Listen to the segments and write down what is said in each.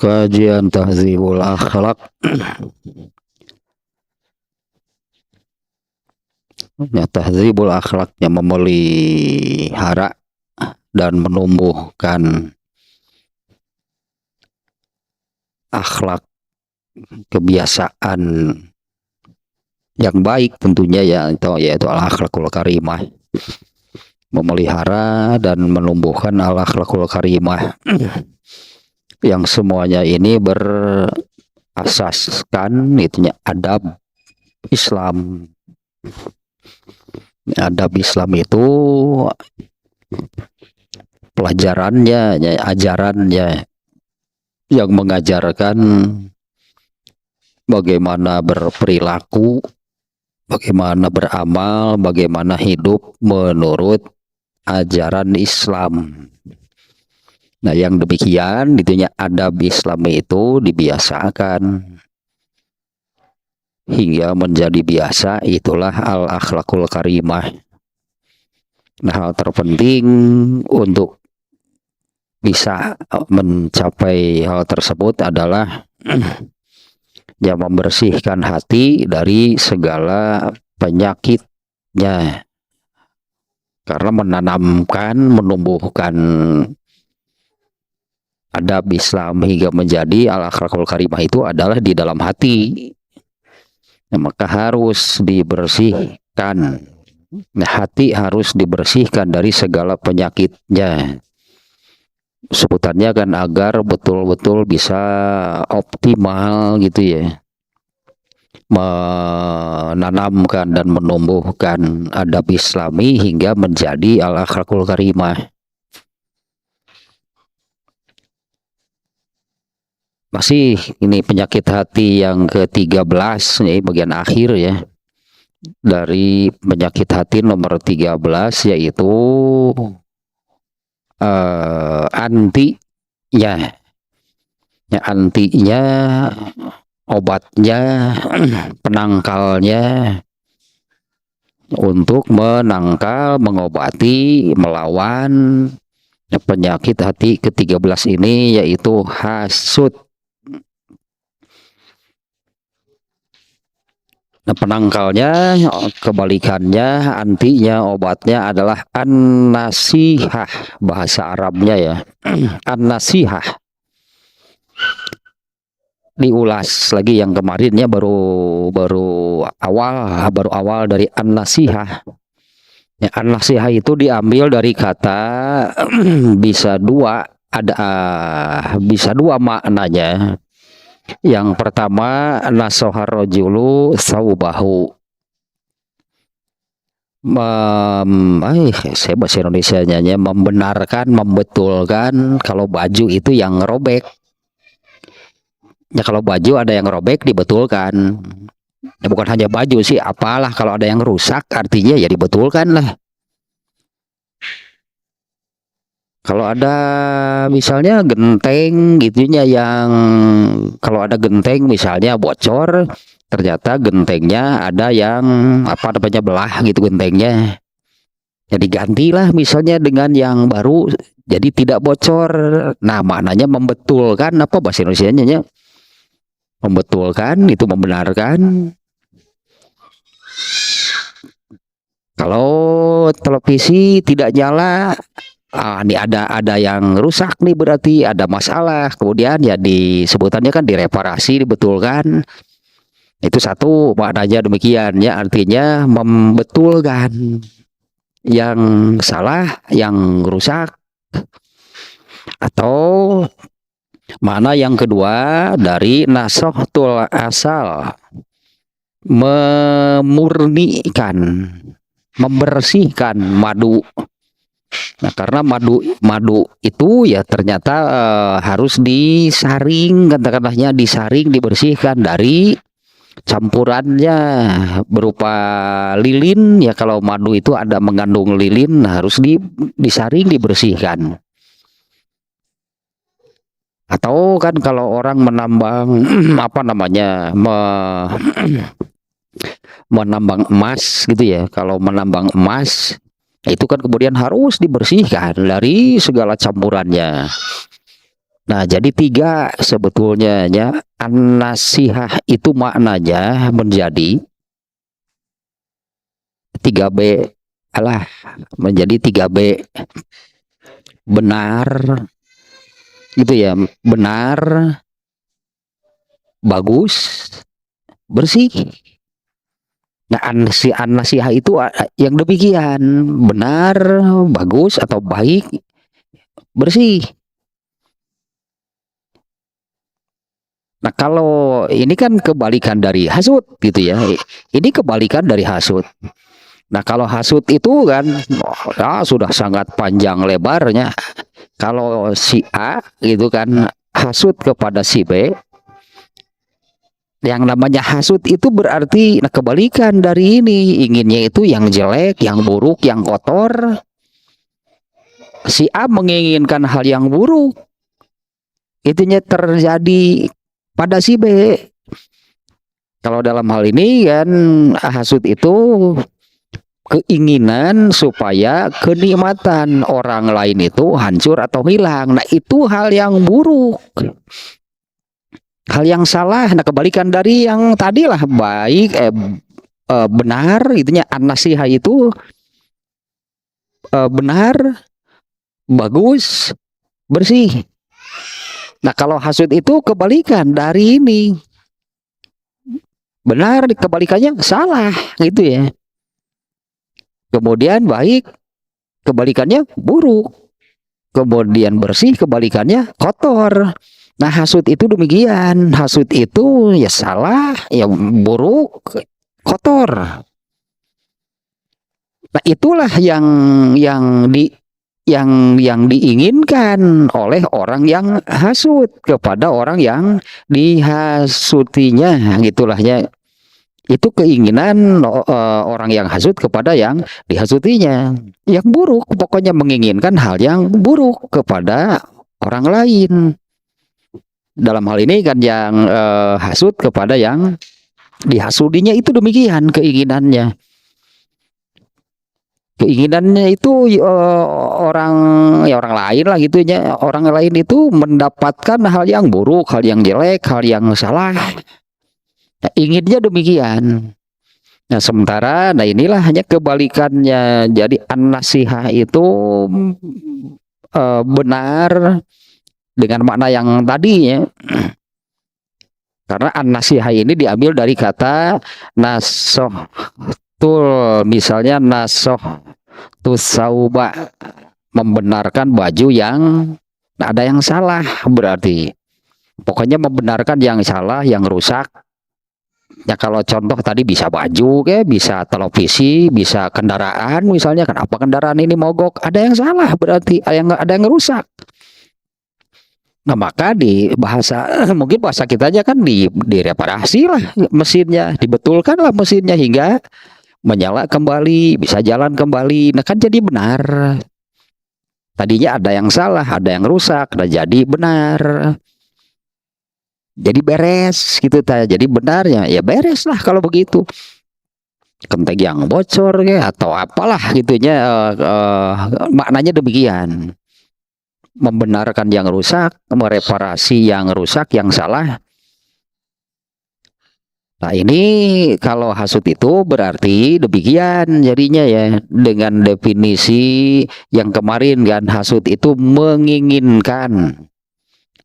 Kajian Tahdzibul Akhlak. Ya, tahdzibul akhlaknya memelihara dan menumbuhkan akhlak kebiasaan yang baik tentunya, ya itu yaitu al akhlakul karimah, memelihara dan menumbuhkan al akhlakul karimah yang semuanya ini berasaskan itunya adab Islam. Adab Islam itu pelajarannya, ajarannya yang mengajarkan bagaimana berperilaku, bagaimana beramal, bagaimana hidup menurut ajaran Islam. Nah, yang demikian itunya adab Islam itu dibiasakan hingga menjadi biasa, itulah al akhlakul karimah. Nah, hal terpenting untuk bisa mencapai hal tersebut adalah ya membersihkan hati dari segala penyakitnya, karena menumbuhkan adab Islam hingga menjadi al akhlakul karimah itu adalah di dalam hati. Nah, maka harus dibersihkan. Nah, hati harus dibersihkan dari segala penyakitnya. Sebutannya kan agar betul-betul bisa optimal gitu ya, menanamkan dan menumbuhkan adab Islami hingga menjadi al akhlakul karimah. Masih ini penyakit hati yang ke-13 nih, bagian akhir ya dari penyakit hati nomor 13, yaitu antinya. Ya, antinya, obatnya, penangkalnya untuk menangkal, mengobati, melawan penyakit hati ke-13 ini, yaitu hasud. Nah, penangkalnya, kebalikannya, antinya, obatnya adalah an-nasihah, bahasa Arabnya ya. An-nasihah. Diulas lagi yang kemarinnya baru awal dari an-nasihah. Ya, an-nasihah itu diambil dari kata bisa dua maknanya. Yang pertama, nasohar rojulu saubahu. Saya bahasa Indonesianya membenarkan, membetulkan kalau baju itu yang robek. Ya, kalau baju ada yang robek dibetulkan. Ya, bukan hanya baju sih, apalah kalau ada yang rusak artinya ya dibetulkan lah. Kalau ada misalnya genteng gitunya, yang kalau ada genteng misalnya bocor, ternyata gentengnya ada yang belah gitu gentengnya, jadi gantilah misalnya dengan yang baru, jadi tidak bocor. Nah, maknanya membetulkan, bahasa Indonesianya membetulkan itu membenarkan. Kalau televisi tidak nyala, ini ada yang rusak nih, berarti ada masalah. Kemudian ya disebutannya kan direparasi, dibetulkan. Itu satu maknanya demikian ya, artinya membetulkan yang salah, yang rusak. Atau makna yang kedua dari nasohtul asal, memurnikan, membersihkan madu. Nah, karena madu itu ya ternyata harus disaring, katakanlahnya disaring, dibersihkan dari campurannya berupa lilin ya. Kalau madu itu ada mengandung lilin, harus disaring, dibersihkan. Atau kan kalau orang menambang menambang emas gitu ya, kalau menambang emas itu kan kemudian harus dibersihkan dari segala campurannya. Nah, jadi tiga sebetulnya ya. An-nasihah itu maknanya menjadi 3B. Alah, menjadi 3B. Benar, gitu ya. Benar, bagus, bersih. Nah, an-nasihah itu yang demikian. Benar, bagus, atau baik, bersih. Nah, kalau ini kan kebalikan dari hasud gitu ya. Ini kebalikan dari hasud. Nah, kalau hasud itu kan ya sudah sangat panjang lebarnya. Kalau si A gitu kan hasud kepada si B, yang namanya hasud itu berarti nah kebalikan dari ini, inginnya itu yang jelek, yang buruk, yang kotor. Si A menginginkan hal yang buruk, itunya terjadi pada si B. Kalau dalam hal ini kan hasud itu keinginan supaya kenikmatan orang lain itu hancur atau hilang. Nah, itu hal yang buruk, hal yang salah. Nah, kebalikan dari yang tadilah baik, benar, itunya an-nasihah itu benar, bagus, bersih. Nah, kalau hasud itu kebalikan dari ini, benar kebalikannya salah gitu ya. Kemudian baik kebalikannya buruk, kemudian bersih kebalikannya kotor. Nah, hasud itu demikian. Hasud itu ya salah, ya buruk, kotor. Nah, itulah yang diinginkan oleh orang yang hasud kepada orang yang dihasutinya, gitulah ya. Itu keinginan orang yang hasud kepada yang dihasutinya, yang buruk, pokoknya menginginkan hal yang buruk kepada orang lain. Dalam hal ini kan yang hasud kepada yang dihasudinya itu demikian keinginannya. Keinginannya itu orang lain lah gitu ya. Orang lain itu mendapatkan hal yang buruk, hal yang jelek, hal yang salah. Nah, inginnya demikian. Nah, sementara, nah inilah hanya kebalikannya. Jadi an-nasihah itu benar dengan makna yang tadinya. Karena an-nasihah ini diambil dari kata nasohtul, misalnya nasoh tusauba, membenarkan baju yang ada yang salah, berarti pokoknya membenarkan yang salah, yang rusak. Ya, kalau contoh tadi bisa baju, bisa televisi, bisa kendaraan, misalnya kenapa kendaraan ini mogok, ada yang salah, berarti ada yang rusak. Nah, maka di bahasa mungkin bahasa kita aja kan direparasi lah mesinnya, dibetulkan lah mesinnya hingga menyala kembali, bisa jalan kembali. Nah, kan jadi benar. Tadinya ada yang salah, ada yang rusak, nah jadi benar. Jadi beres gitu, jadi benarnya ya beres lah kalau begitu. Kenteng yang bocor ya atau apalah gitunya, maknanya demikian. Membenarkan yang rusak, mereparasi yang rusak, yang salah. Nah, ini kalau hasud itu berarti demikian jadinya ya, dengan definisi yang kemarin kan, hasud itu menginginkan,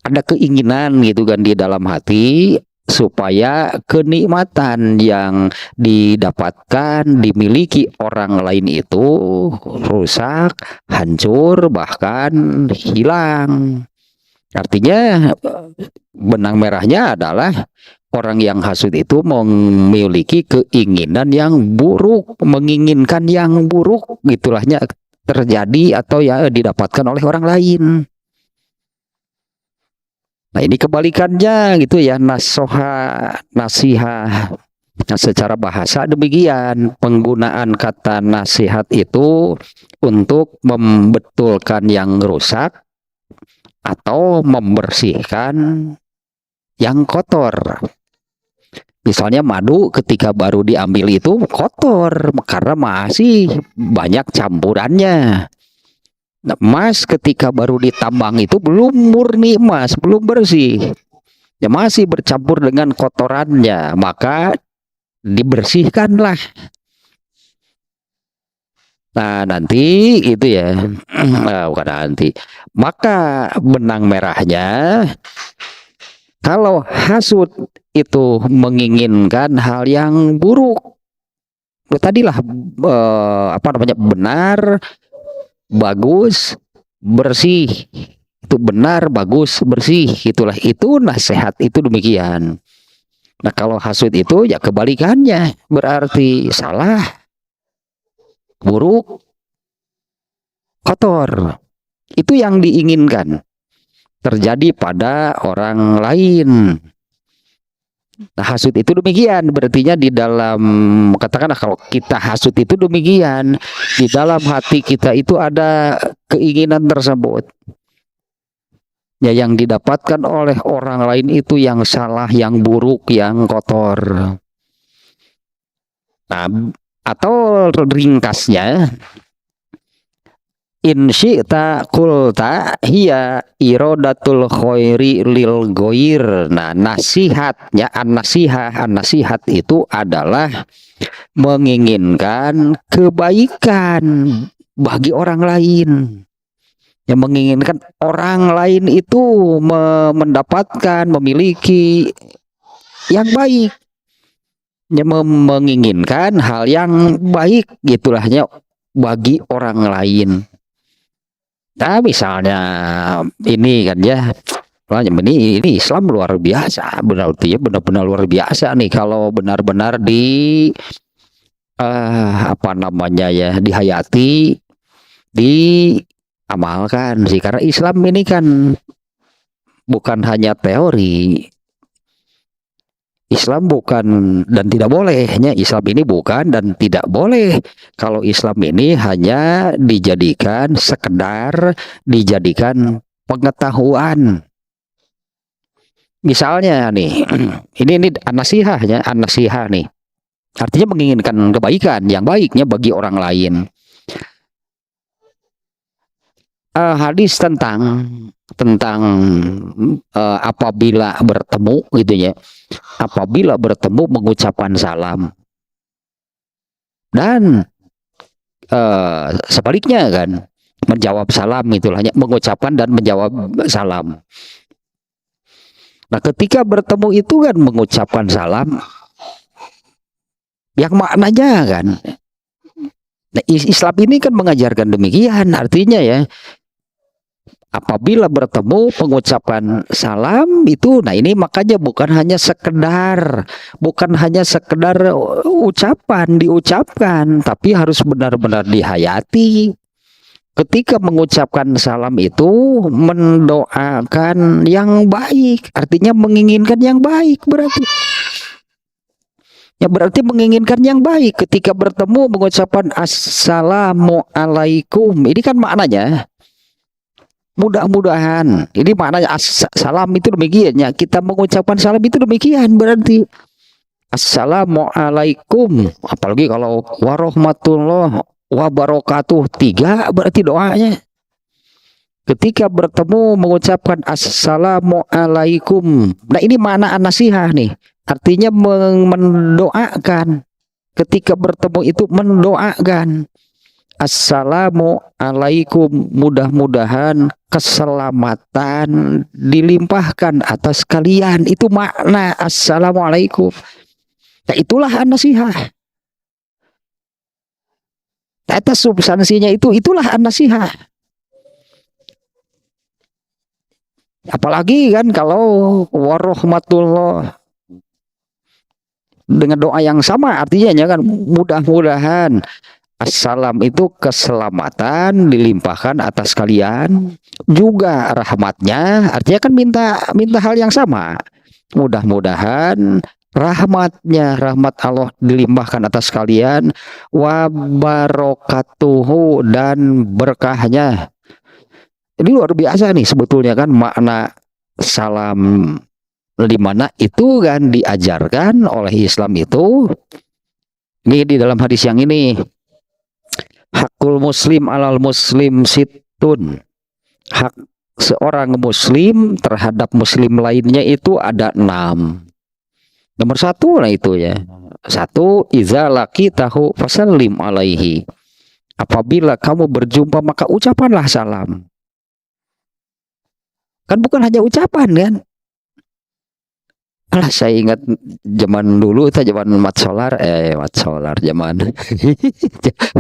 ada keinginan gitu kan di dalam hati supaya kenikmatan yang didapatkan, dimiliki orang lain itu rusak, hancur, bahkan hilang. Artinya benang merahnya adalah orang yang hasud itu memiliki keinginan yang buruk, menginginkan yang buruk, gitulahnya terjadi atau ya didapatkan oleh orang lain. Nah, ini kebalikannya gitu ya, nasoha, nasihah. Nah, secara bahasa demikian, penggunaan kata nasihat itu untuk membetulkan yang rusak atau membersihkan yang kotor. Misalnya madu ketika baru diambil itu kotor karena masih banyak campurannya. Nah, emas ketika baru ditambang itu belum murni emas, belum bersih. Ya masih bercampur dengan kotorannya, maka dibersihkanlah. Nah, nanti itu ya, bukan nanti. Maka benang merahnya, kalau hasud itu menginginkan hal yang buruk, tadilah apa namanya, benar, bagus, bersih. Itu benar, bagus, bersih. Itulah, itu nasihat itu demikian. Nah, kalau hasud itu ya kebalikannya, berarti salah, buruk, kotor. Itu yang diinginkan terjadi pada orang lain. Nah, hasud itu demikian, berartinya di dalam, katakanlah kalau kita hasud itu demikian, di dalam hati kita itu ada keinginan tersebut. Ya, yang didapatkan oleh orang lain itu yang salah, yang buruk, yang kotor. Nah, atau ringkasnya, in syi'ta qulta hiya iradatul khairi lil goir. Nah, nasihatnya, an-nasihat itu adalah menginginkan kebaikan bagi orang lain. Yang menginginkan orang lain itu mendapatkan, memiliki yang baik. Yang menginginkan hal yang baik gitulahnya bagi orang lain. Nah, misalnya ini kan ya, ini Islam luar biasa, benar-benar luar biasa nih kalau benar-benar di apa namanya ya, dihayati, diamalkan sih, karena Islam ini kan bukan hanya teori. Islam bukan dan tidak bolehnya, Islam ini bukan dan tidak boleh kalau Islam ini hanya dijadikan sekedar, dijadikan pengetahuan. Misalnya nih, ini an-nasihahnya, an-nasihah nih, artinya menginginkan kebaikan yang baiknya bagi orang lain. Hadis tentang apabila bertemu gitu ya, apabila bertemu mengucapkan salam, dan sebaliknya kan menjawab salam, itulah mengucapkan dan menjawab salam. Nah, ketika bertemu itu kan mengucapkan salam yang maknanya kan, nah, Islam ini kan mengajarkan demikian, artinya ya, apabila bertemu pengucapan salam itu, nah ini makanya bukan hanya sekedar ucapan diucapkan, tapi harus benar-benar dihayati. Ketika mengucapkan salam itu mendoakan yang baik, artinya menginginkan yang baik, berarti ya, berarti menginginkan yang baik. Ketika bertemu mengucapkan assalamualaikum, ini kan maknanya mudah-mudahan, ini maknanya salam itu demikian ya, kita mengucapkan salam itu demikian, berarti assalamualaikum, apalagi kalau warahmatullah wabarakatuh, 3 berarti doanya. Ketika bertemu mengucapkan assalamualaikum, nah ini makna an-nasihah nih, artinya mendoakan. Ketika bertemu itu mendoakan, assalamualaikum, mudah-mudahan keselamatan dilimpahkan atas kalian. Itu makna assalamualaikum. Nah, itulah an-nasihah. Atas substansinya itulah an-nasihah. Apalagi kan kalau warahmatullah dengan doa yang sama, artinya kan mudah-mudahan assalam itu keselamatan dilimpahkan atas kalian, juga rahmatnya, artinya kan minta hal yang sama. Mudah-mudahan rahmatnya, rahmat Allah dilimpahkan atas kalian, wa barakatuhu, dan berkahnya. Ini luar biasa nih sebetulnya kan makna salam, di mana itu kan diajarkan oleh Islam itu. Ini di dalam hadis yang ini, hakul muslim alal muslim Tun, hak seorang muslim terhadap muslim lainnya itu ada 6. Nomor 1 lah itu ya. 1, iza laqitahu fasallim alaihi. Apabila kamu berjumpa maka ucapkanlah salam. Kan bukan hanya ucapan kan. Alah, saya ingat zaman dulu itu zaman mat solar zaman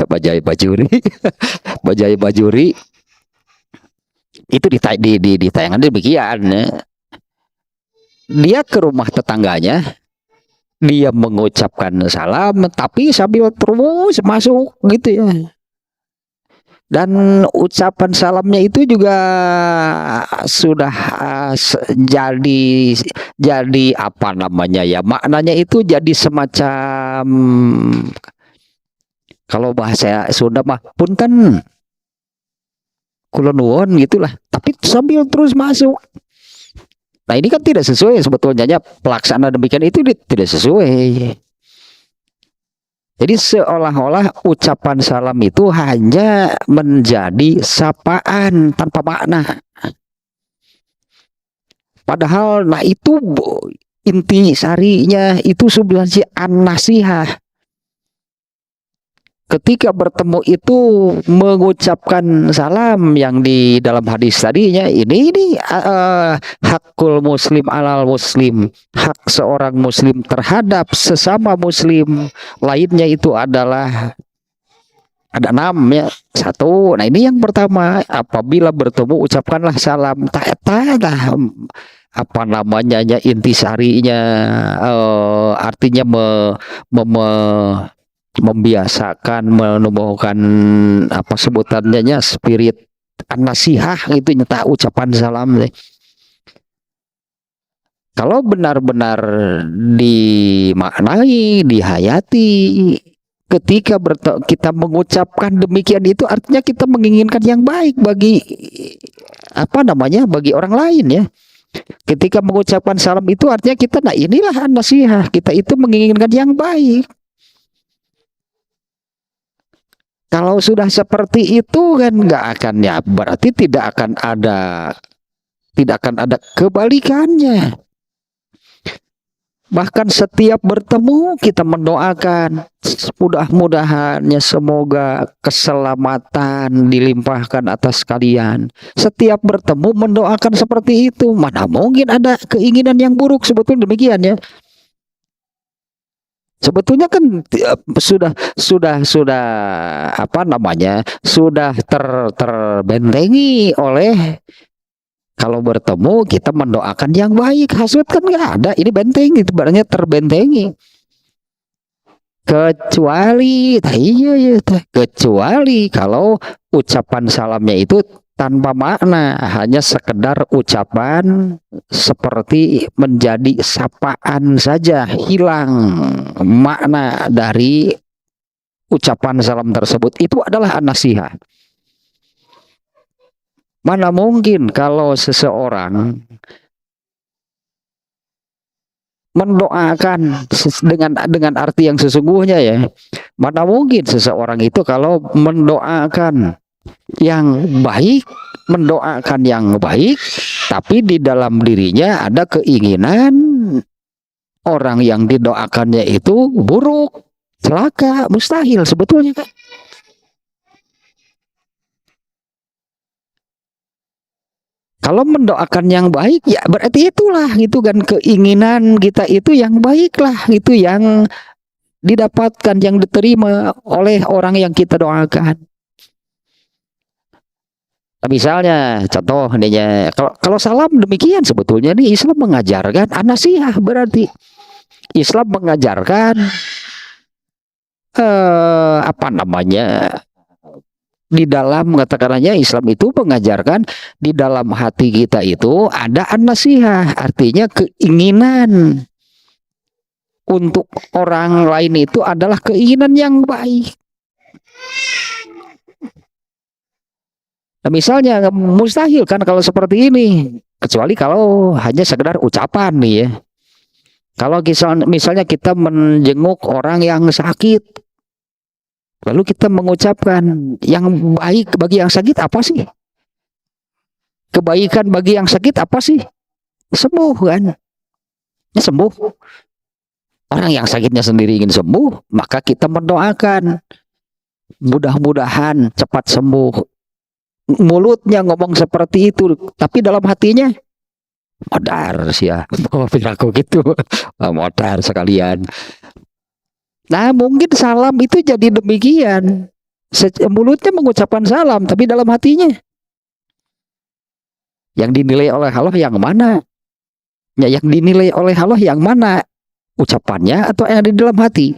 Bajai Bajuri. Bajai Bajuri itu di tayangan demikian ya. Dia ke rumah tetangganya, dia mengucapkan salam tapi sambil terus masuk gitu ya. Dan ucapan salamnya itu juga sudah jadi apa namanya ya, maknanya itu jadi semacam, kalau bahasa Sunda mah punten kula nuwun gitulah, tapi sambil terus masuk. Nah ini kan tidak sesuai sebetulnya, pelaksanaan demikian itu tidak sesuai. Jadi seolah-olah ucapan salam itu hanya menjadi sapaan tanpa makna. Padahal nah itu inti sarinya itu sebenarnya an-nasihah. Ketika bertemu itu mengucapkan salam yang di dalam hadis tadinya ini hakul muslim alal muslim, hak seorang muslim terhadap sesama muslim lainnya itu adalah ada 6 ya. 1, nah ini yang pertama, apabila bertemu ucapkanlah salam. Tak apa namanya ya, intisarinya artinya membiasakan, menumbuhkan apa sebutannya spirit an-nasihah itu nyata ucapan salam. Kalau benar-benar dimaknai, dihayati, ketika kita mengucapkan demikian itu artinya kita menginginkan yang baik bagi apa namanya, bagi orang lain ya. Ketika mengucapkan salam itu artinya kita, nah inilah an-nasihah, kita itu menginginkan yang baik. Kalau sudah seperti itu kan nggak akan ya, berarti tidak akan ada kebalikannya. Bahkan setiap bertemu kita mendoakan mudah-mudahannya semoga keselamatan dilimpahkan atas kalian. Setiap bertemu mendoakan seperti itu. Mana mungkin ada keinginan yang buruk, sebetulnya demikian ya. Sebetulnya kan sudah apa namanya, sudah terbentengi oleh kalau bertemu kita mendoakan yang baik. Hasud kan nggak ada, ini benteng itu barangnya terbentengi. Kecuali kecuali kalau ucapan salamnya itu tanpa makna, hanya sekedar ucapan seperti menjadi sapaan saja, hilang makna dari ucapan salam tersebut. Itu adalah an-nasihah. Mana mungkin kalau seseorang mendoakan dengan arti yang sesungguhnya ya, mana mungkin seseorang itu kalau mendoakan yang baik, mendoakan yang baik, tapi di dalam dirinya ada keinginan orang yang didoakannya itu buruk, celaka, mustahil sebetulnya kan. Kalau mendoakan yang baik ya berarti itulah gitu kan, keinginan kita itu yang baik lah, itu yang didapatkan, yang diterima oleh orang yang kita doakan. Misalnya contoh nih, kalau salam demikian sebetulnya nih Islam mengajarkan an-nasihah, berarti Islam mengajarkan apa namanya, di dalam katakannya Islam itu mengajarkan di dalam hati kita itu ada an-nasihah, artinya keinginan untuk orang lain itu adalah keinginan yang baik. Nah, misalnya mustahil kan kalau seperti ini, kecuali kalau hanya sekedar ucapan nih ya. Kalau misalnya kita menjenguk orang yang sakit, lalu kita mengucapkan yang baik bagi yang sakit apa sih? Kebaikan bagi yang sakit apa sih? Sembuh kan? Ya, sembuh. Orang yang sakitnya sendiri ingin sembuh, maka kita mendoakan mudah-mudahan cepat sembuh. Mulutnya ngomong seperti itu, tapi dalam hatinya modar sih ya. Oh, aku gitu. Modar sekalian. Nah, mungkin salam itu jadi demikian. Mulutnya mengucapkan salam, tapi dalam hatinya yang dinilai oleh Allah yang mana? Ya, yang dinilai oleh Allah yang mana? Ucapannya atau yang ada di dalam hati?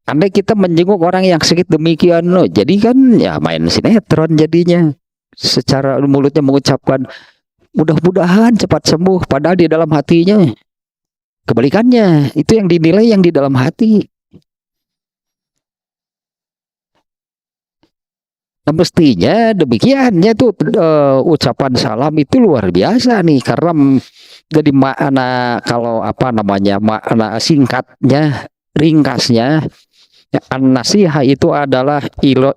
Andai kita menjenguk orang yang sakit demikian, loh, jadi kan ya main sinetron jadinya. Secara mulutnya mengucapkan mudah-mudahan cepat sembuh, padahal di dalam hatinya kebalikannya. Itu yang dinilai yang di dalam hati. Nah, mestinya demikian ya tuh, ucapan salam itu luar biasa nih, karena jadi makna, kalau apa namanya, makna singkatnya, ringkasnya, ya, an-nasihah itu adalah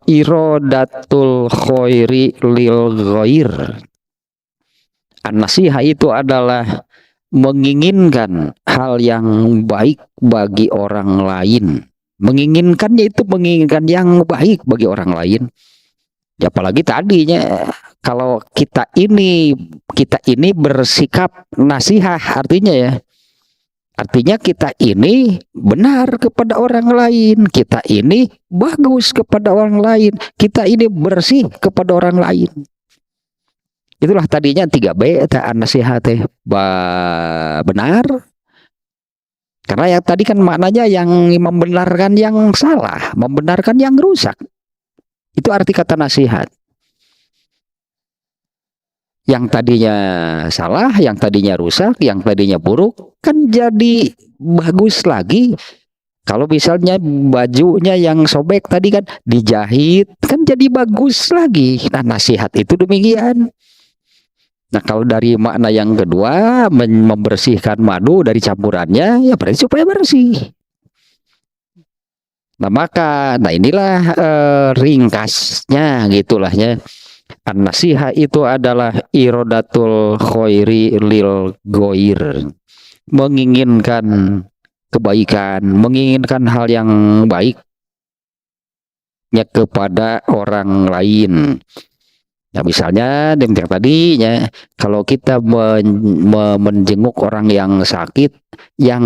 irodatul khairi lil ghair. An-nasihah itu adalah menginginkan hal yang baik bagi orang lain. Menginginkannya itu menginginkan yang baik bagi orang lain. Ya, apalagi tadinya kalau kita ini bersikap nasihah, artinya kita ini benar kepada orang lain, kita ini bagus kepada orang lain, kita ini bersih kepada orang lain. Itulah tadinya 3B nasihat benar. Karena yang tadi kan maknanya yang membenarkan yang salah, membenarkan yang rusak. Itu arti kata nasihat. Yang tadinya salah, yang tadinya rusak, yang tadinya buruk, kan jadi bagus lagi. Kalau misalnya bajunya yang sobek tadi kan dijahit, kan jadi bagus lagi. Nah, nasihat itu demikian. Nah, kalau dari makna yang kedua, membersihkan madu dari campurannya, ya berarti supaya bersih. Nah, nah inilah ringkasnya gitulah ya. An-nasihah itu adalah irodatul khairi lil ghair. Menginginkan kebaikan, menginginkan hal yang baiknya kepada orang lain. Nah, misalnya yang tadinya, kalau kita menjenguk orang yang sakit, yang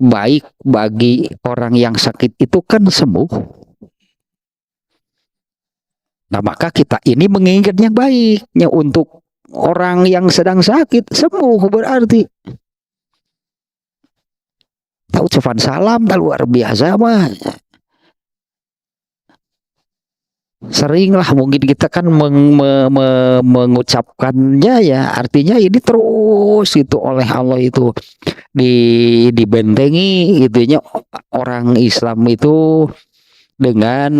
baik bagi orang yang sakit itu kan sembuh. Nah, maka kita ini menginginkan yang baiknya untuk orang yang sedang sakit sembuh, berarti tahu ucapan salam luar biasa mah. Seringlah mungkin kita kan mengucapkannya, ya artinya ini terus itu oleh Allah itu dibentengi itunya orang Islam itu dengan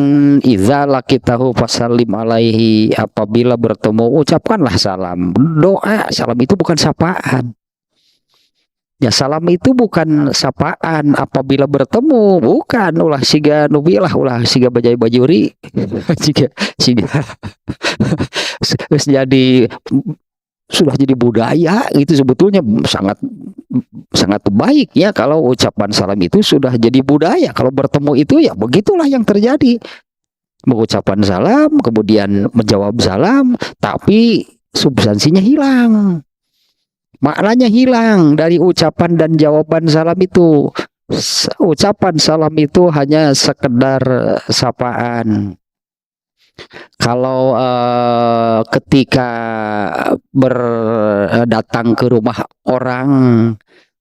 iza lakitahu fasallim alaihi, apabila bertemu ucapkanlah salam. Doa, salam itu bukan sapaan. Ya, salam itu bukan sapaan. Apabila bertemu, bukan ulah siga nubilah, ulah siga bajai bajuri, siga jadi sudah jadi budaya. Itu sebetulnya sangat sangat baik ya kalau ucapan salam itu sudah jadi budaya. Kalau bertemu itu ya begitulah yang terjadi. Mengucapkan salam, kemudian menjawab salam, tapi substansinya hilang. Maknanya hilang dari ucapan dan jawaban salam itu. Ucapan salam itu hanya sekedar sapaan. Kalau ketika berdatang ke rumah orang,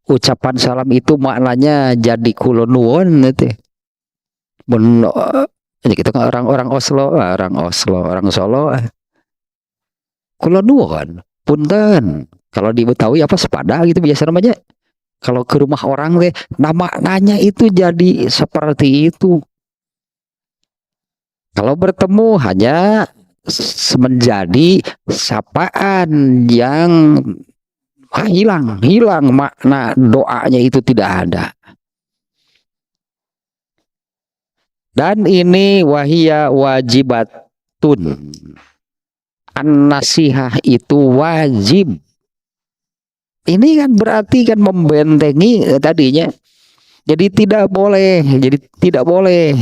ucapan salam itu maknanya jadi kula nuwun gitu. Jadi kita kan orang Oslo, orang Solo. Kula nuwun, punten. Kalau di Betawi apa sepada gitu biasa namanya. Kalau ke rumah orang deh, maknanya itu jadi seperti itu. Kalau bertemu hanya menjadi sapaan yang hilang makna doanya itu tidak ada. Dan ini wahia wajibatun. An-nasihah itu wajib. Ini kan berarti kan membentengi tadinya. Jadi tidak boleh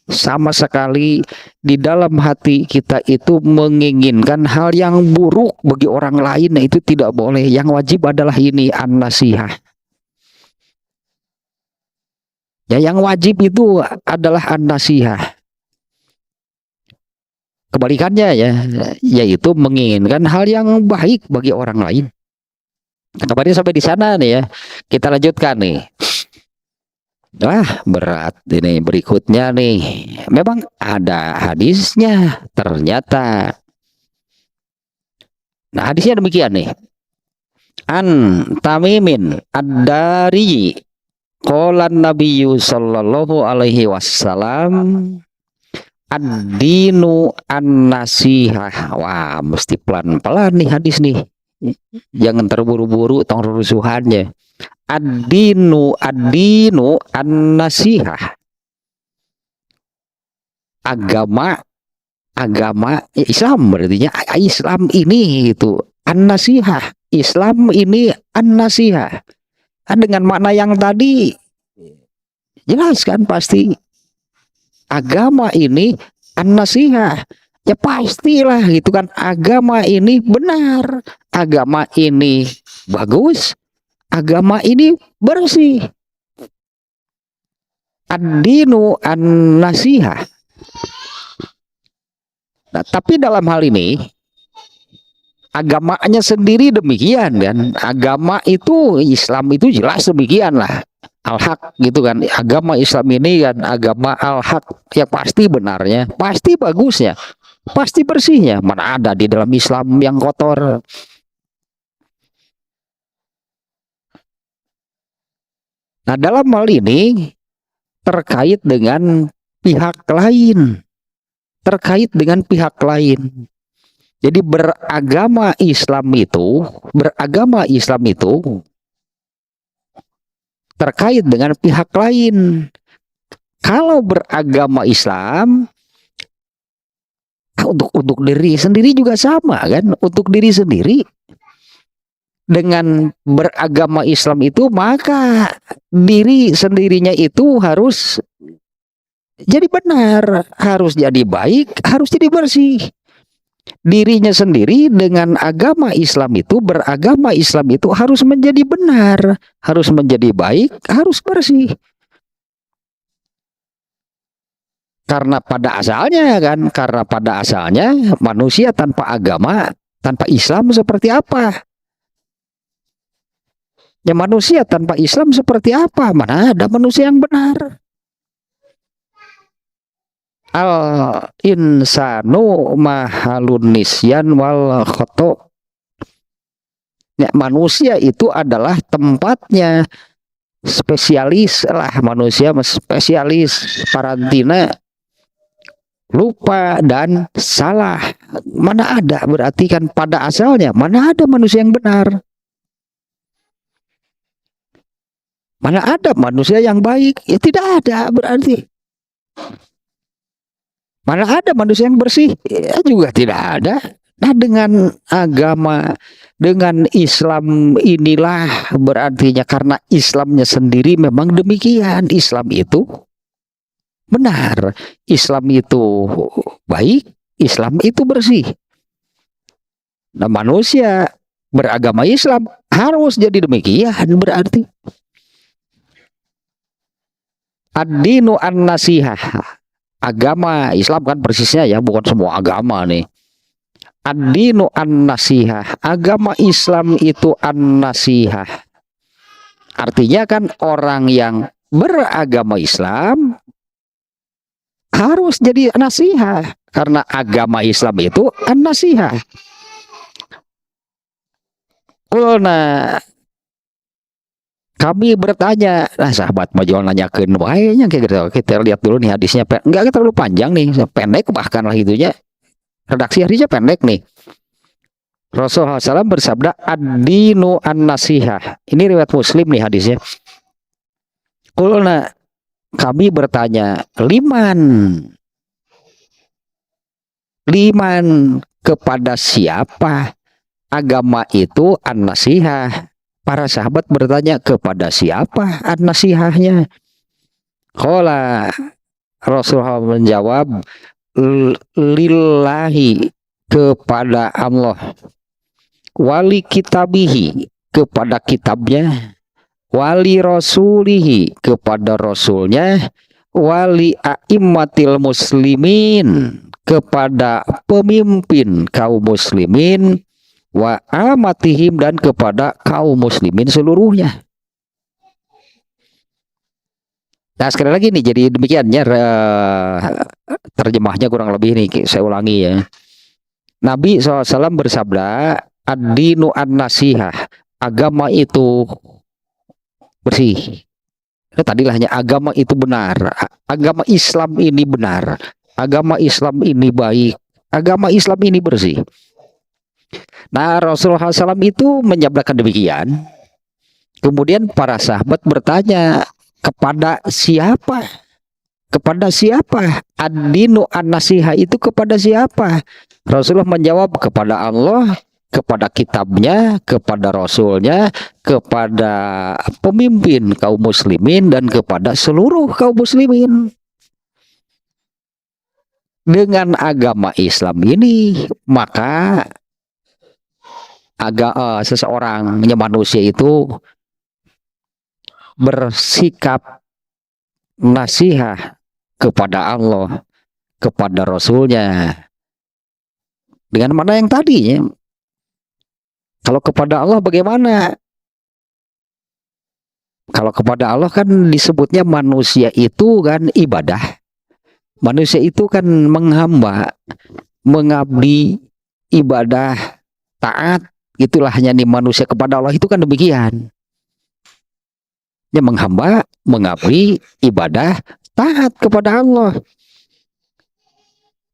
sama sekali di dalam hati kita itu menginginkan hal yang buruk bagi orang lain. Nah, itu tidak boleh. Yang wajib adalah ini an-nasihah. Ya, yang wajib itu adalah an-nasihah. Kebalikannya ya, yaitu menginginkan hal yang baik bagi orang lain. Kemarin sampai di sana nih ya. Kita lanjutkan nih. Wah, berat ini berikutnya nih. Memang ada hadisnya ternyata. Nah, hadisnya demikian nih. An Tamimin ad-Dari qala Nabiyyu sallallahu alaihi wasallam ad-dinu an-nasihah. Wah, mesti pelan-pelan nih hadis nih. Jangan terburu-buru tong rusuhannya. Ad-dinu an-nasihah. Agama Islam berarti Islam ini itu an-nasihah. Islam ini an-nasihah. Dengan makna yang tadi jelas kan pasti. Agama ini an-nasihah. Ya pastilah gitu kan, agama ini benar, agama ini bagus, agama ini bersih. Ad-dinu an-nasihah. Nah, tapi dalam hal ini agamanya sendiri demikian kan. Agama itu Islam itu jelas demikian lah. Al-haq gitu kan. Agama Islam ini kan agama al-haq, yang pasti benarnya, pasti bagusnya, pasti bersihnya. Mana ada di dalam Islam yang kotor. Nah, dalam hal ini terkait dengan pihak lain. Terkait dengan pihak lain. Jadi beragama Islam itu terkait dengan pihak lain. Kalau beragama Islam untuk diri sendiri juga sama kan, untuk diri sendiri dengan beragama Islam itu, maka diri sendirinya itu harus jadi benar, harus jadi baik, harus jadi bersih. Dirinya sendiri dengan agama Islam itu, beragama Islam itu harus menjadi benar, harus menjadi baik, harus bersih. Karena pada asalnya manusia tanpa agama, tanpa Islam seperti apa? Ya, manusia tanpa Islam seperti apa? Mana ada manusia yang benar? Al insanu mahalun nisyan wal khoto. Ya, manusia itu adalah tempatnya spesialis lah, manusia spesialis karantina lupa dan salah. Mana ada, berarti kan pada asalnya mana ada manusia yang benar, mana ada manusia yang baik, ya tidak ada berarti. Mana ada manusia yang bersih, ya juga tidak ada. Nah, dengan agama, dengan Islam inilah berartinya, karena Islamnya sendiri memang demikian. Islam itu benar, Islam itu baik, Islam itu bersih. Nah, manusia beragama Islam harus jadi demikian berarti. Ad-dinu an-nasihah. Agama Islam kan persisnya ya, bukan semua agama nih. Ad-dinu an-nasihah. Agama Islam itu an-nasihah. Artinya kan orang yang beragama Islam harus jadi nasihah, karena agama Islam itu an-nasihah. Nah, kami bertanya, nah sahabat Majol nanyakeun wae nya kayak gitu. Kita lihat dulu nih hadisnya, enggak terlalu panjang nih, pendek bahkan lah itunya. Redaksi hadisnya pendek nih. Rasulullah SAW bersabda, ad-dinu an-nasihah. Ini riwayat Muslim nih hadisnya. Qulna, kami bertanya, liman kepada siapa? Agama itu an-nasihah. Para sahabat bertanya, kepada siapa an-nasihahnya? Qala, Rasulullah menjawab, lillahi, kepada Allah, wali kitabihi, kepada kitabnya, wali rasulihi, kepada rasulnya, wali a'immatil muslimin, kepada pemimpin kaum muslimin, wa amatihim, dan kepada kaum muslimin seluruhnya. Nah, sekali lagi nih, jadi demikiannya terjemahnya kurang lebih nih, saya ulangi ya. Nabi SAW bersabda, ad-dinu an-nasihah, agama itu bersih. Tadilah hanya agama itu benar, agama Islam ini benar, agama Islam ini baik, agama Islam ini bersih. Nah, Rasulullah SAW itu menyabdakan demikian. Kemudian para sahabat bertanya, kepada siapa? Kepada siapa? Ad-dinu an-nasihah itu kepada siapa? Rasulullah menjawab, kepada Allah, kepada kitabnya, kepada rasulnya, kepada pemimpin kaum muslimin, dan kepada seluruh kaum muslimin. Dengan agama Islam ini, maka seseorang, manusia itu bersikap nasihat kepada Allah, kepada Rasulnya, dengan mana yang tadinya. Kalau kepada Allah bagaimana? Kalau kepada Allah kan disebutnya manusia itu kan ibadah. Manusia itu kan menghamba, mengabdi, ibadah, taat. Itulah hanya nih manusia kepada Allah itu kan demikian. Dia menghamba, mengabdi, ibadah, taat kepada Allah.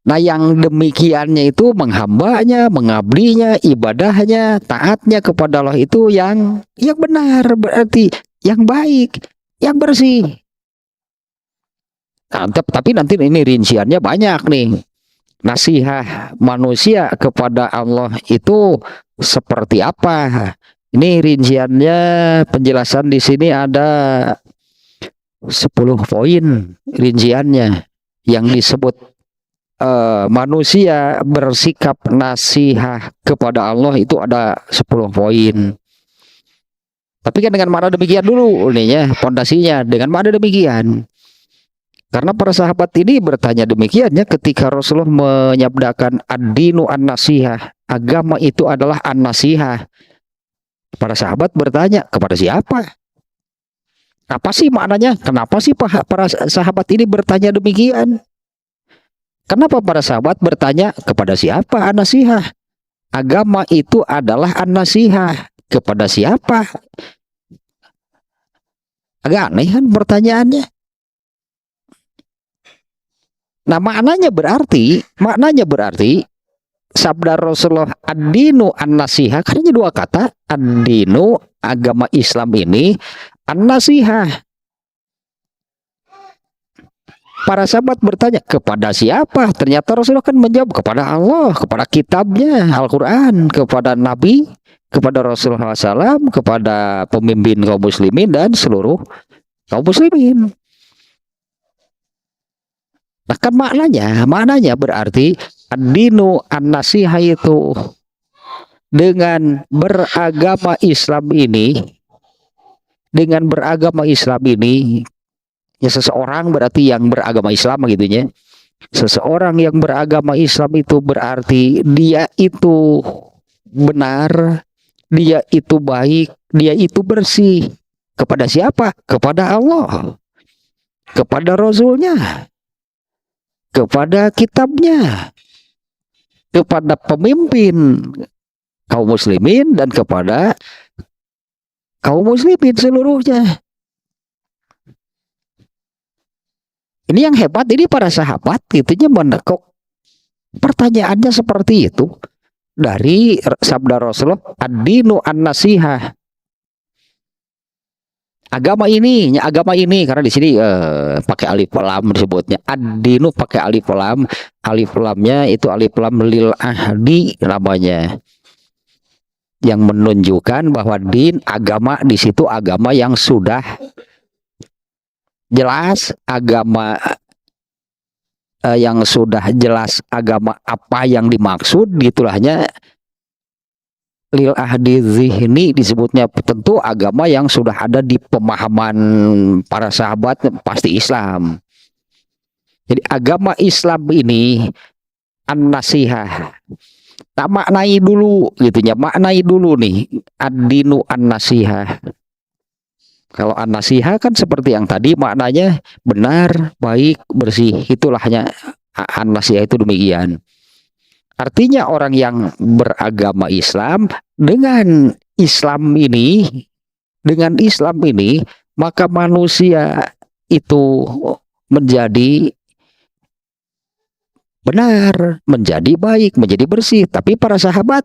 Nah, yang demikiannya itu menghambanya, mengabdinya, ibadahnya, taatnya kepada Allah itu yang benar, berarti yang baik, yang bersih. Nah, tapi nanti ini rinciannya banyak nih. Nasihat manusia kepada Allah itu seperti apa? Ini rinciannya, penjelasan di sini ada 10 poin rinciannya yang disebut manusia bersikap nasihat kepada Allah itu ada 10 poin. Tapi kan dengan mana demikian dulu nih ya, pondasinya dengan mana demikian. Karena para sahabat ini bertanya demikiannya ketika Rasulullah menyabdakan ad-dinu an-nasihah, agama itu adalah an-nasihah. Para sahabat bertanya, kepada siapa? Apa sih maknanya? Kenapa sih para sahabat ini bertanya demikian? Kenapa para sahabat bertanya kepada siapa an-nasihah? Agama itu adalah an-nasihah. Kepada siapa? Agak aneh kan pertanyaannya. Nah, maknanya berarti sabda Rasulullah ad-dinu an-nasihah, karena dua kata, ad-dinu, agama Islam ini, an-nasihah. Para sahabat bertanya, kepada siapa? Ternyata Rasulullah kan menjawab, kepada Allah, kepada kitabnya, Al-Quran, kepada Nabi, kepada Rasulullah SAW, kepada pemimpin kaum muslimin, dan seluruh kaum muslimin. Nah, kan maknanya berarti ad-dinu an-nasihah itu dengan beragama Islam ini, ya seseorang berarti yang beragama Islam gitu ya. Seseorang yang beragama Islam itu berarti dia itu benar, dia itu baik, dia itu bersih. Kepada siapa? Kepada Allah, kepada Rasulnya, kepada kitabnya, kepada pemimpin kaum muslimin, dan kepada kaum muslimin seluruhnya. Ini yang hebat, ini para sahabat itunya menekuk pertanyaannya seperti itu dari sabda Rasulullah ad-dinu an-nasihah. agama ini karena di sini pakai alif lam disebutnya. Ad-dinu pakai alif lamnya itu alif lam lil ahdi namanya, yang menunjukkan bahwa din agama di situ agama yang sudah jelas, agama yang sudah jelas agama apa yang dimaksud, gitulahnya lil ahdi zihni disebutnya. Tentu agama yang sudah ada di pemahaman para sahabat pasti Islam. Jadi agama Islam ini an-nasihah. Tak maknai dulu gitunya, maknai dulu nih ad-dinu an-nasihah. Kalau an-nasihah kan seperti yang tadi maknanya benar, baik, bersih. Itulahnya an-nasihah itu demikian. Artinya orang yang beragama Islam dengan Islam ini maka manusia itu menjadi benar, menjadi baik, menjadi bersih. Tapi para sahabat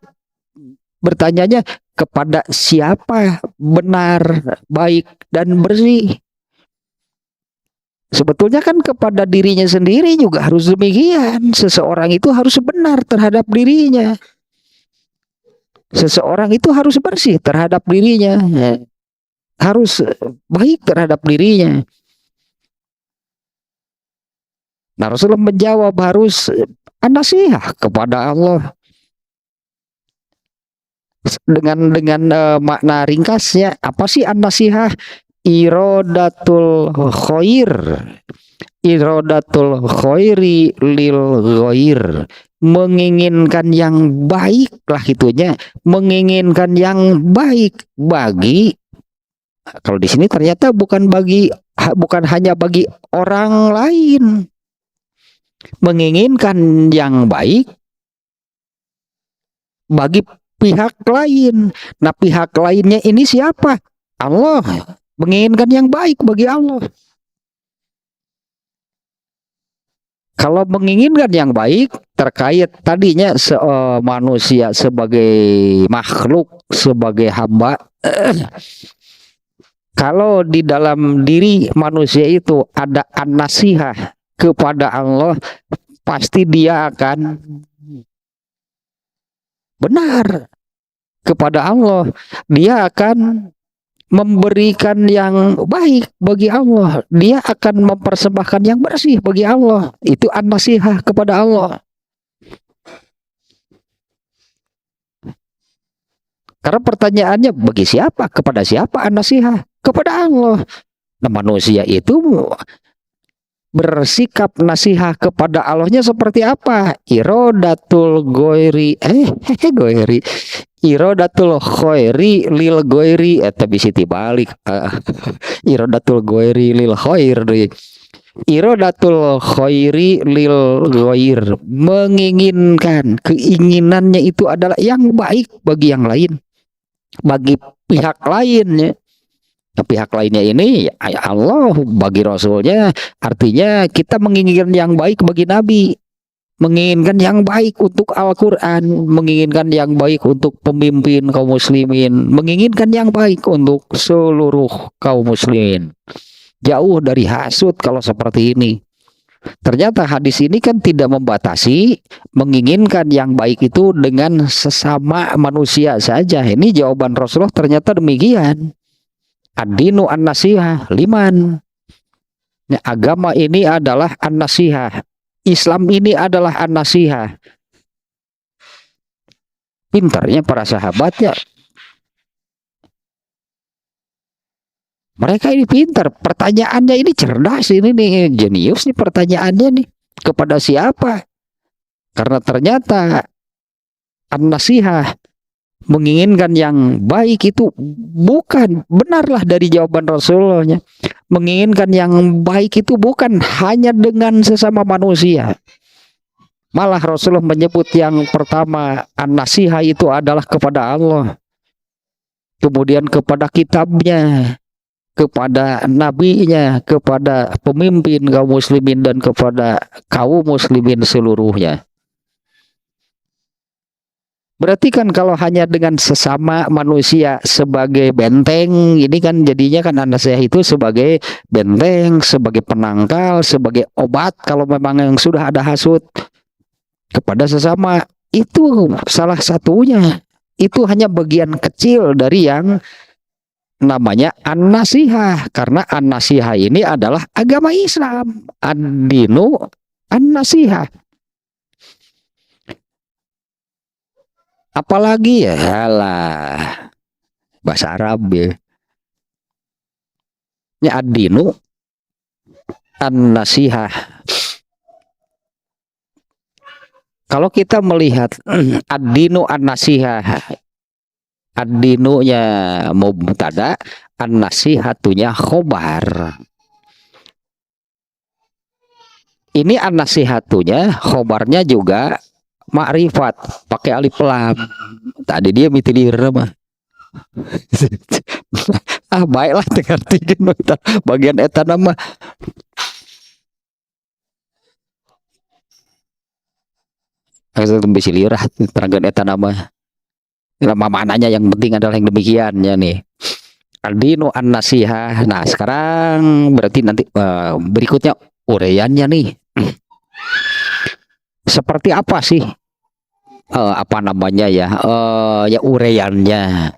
bertanyanya, kepada siapa benar, baik, dan bersih? Sebetulnya kan kepada dirinya sendiri juga harus demikian. Seseorang itu harus benar terhadap dirinya. Seseorang itu harus bersih terhadap dirinya. Harus baik terhadap dirinya. Nah, Rasulullah menjawab harus an-nasihah kepada Allah. Dengan makna ringkasnya, apa sih an-nasihah? Irodatul khairi lil ghair, menginginkan yang baik lah itunya, menginginkan yang baik bagi, kalau di sini ternyata bukan hanya bagi orang lain, menginginkan yang baik bagi pihak lain. Nah, pihak lainnya ini siapa? Allah. Menginginkan yang baik bagi Allah. Kalau menginginkan yang baik terkait tadinya manusia sebagai makhluk, sebagai hamba, kalau di dalam diri manusia itu ada an-nasihah kepada Allah, pasti dia akan benar kepada Allah. Dia akan memberikan yang baik bagi Allah. Dia akan mempersembahkan yang bersih bagi Allah. Itu an-nasihah kepada Allah. Karena pertanyaannya, bagi siapa? Kepada siapa an-nasihah? Kepada Allah. Nah, manusia itu bersikap nasihat kepada Allahnya seperti apa? Irodatul goiri irodatul khairi lil goiri, tapi siti balik irodatul goiri lil khair, irodatul khairi lil goir, menginginkan, keinginannya itu adalah yang baik bagi yang lain, bagi pihak lainnya. Nah, pihak lainnya ini Allah, bagi Rasulnya, artinya kita menginginkan yang baik bagi Nabi, menginginkan yang baik untuk Al-Quran, menginginkan yang baik untuk pemimpin kaum muslimin, menginginkan yang baik untuk seluruh kaum muslimin. Jauh dari hasud kalau seperti ini. Ternyata hadis ini kan tidak membatasi menginginkan yang baik itu dengan sesama manusia saja. Ini jawaban Rasulullah ternyata demikian. Ad-dinu an-nasihah liman. Agama ini adalah an-nasihah. Islam ini adalah an-nasihah. Pintarnya para sahabatnya. Mereka ini pintar. Pertanyaannya ini cerdas, ini nih jenius nih pertanyaannya nih. Kepada siapa? Karena ternyata an-nasihah, menginginkan yang baik itu bukan, benarlah dari jawaban Rasulullah, menginginkan yang baik itu bukan hanya dengan sesama manusia. Malah Rasulullah menyebut yang pertama an-nasihah itu adalah kepada Allah, kemudian kepada kitabnya, kepada nabinya, kepada pemimpin kaum muslimin, dan kepada kaum muslimin seluruhnya. Berarti kan kalau hanya dengan sesama manusia sebagai benteng, ini kan jadinya kan an-nasiha itu sebagai benteng, sebagai penangkal, sebagai obat kalau memang yang sudah ada hasut kepada sesama. Itu salah satunya. Itu hanya bagian kecil dari yang namanya an-nasihah. Karena an-nasihah ini adalah agama Islam. Ad-dinu an-nasihah. Apalagi ya lah bahasa Arab ya. Ya ad-dinu an-nasihah. Kalau kita melihat ad-dinu an-nasihah, ad-dinunya mubtada, an-nasihatunya khobar. Ini an-nasihatunya, khobarnya juga ma'rifat, pakai alif lam. Tadi dia mitilir mah. Baiklah dengartikeun bagian eta nama. Asa bisa lirah terangkan eta nama. Nama mananya yang penting adalah yang demikian ya nih. Aldino an-nasihah. Nah, sekarang berarti nanti berikutnya uraiannya nih. Seperti apa sih apa namanya ya ya uraiannya,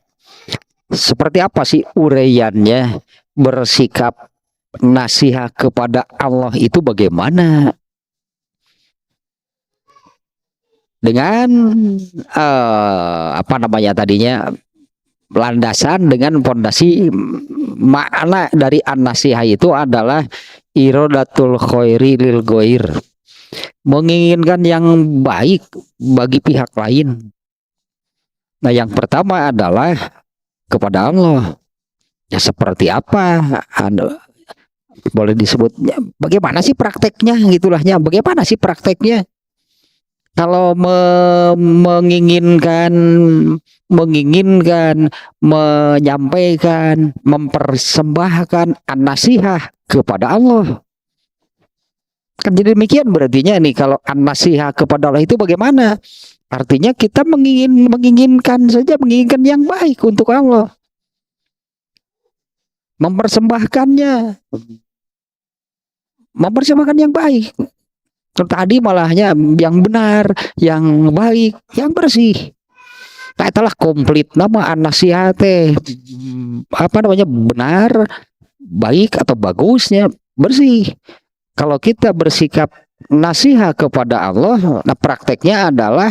seperti apa sih uraiannya bersikap nasihat kepada Allah itu bagaimana? Dengan apa namanya tadinya landasan dengan fondasi makna dari an-nasihat itu adalah iradatul khairi lil ghair, menginginkan yang baik bagi pihak lain. Nah, yang pertama adalah kepada Allah. Ya seperti apa? Boleh disebutnya bagaimana sih prakteknya gitulahnya? Bagaimana sih prakteknya? Kalau menginginkan menyampaikan, mempersembahkan an-nasihat kepada Allah. Kan jadi demikian berartinya nih, kalau an-nasihat kepada Allah itu bagaimana? Artinya kita menginginkan yang baik untuk Allah. Mempersembahkannya. Mempersembahkan yang baik. Tadi malahnya yang benar, yang baik, yang bersih. Nah, itulah komplit nama an-nasihat apa namanya, benar, baik atau bagusnya, bersih. Kalau kita bersikap nasihat kepada Allah, nah prakteknya adalah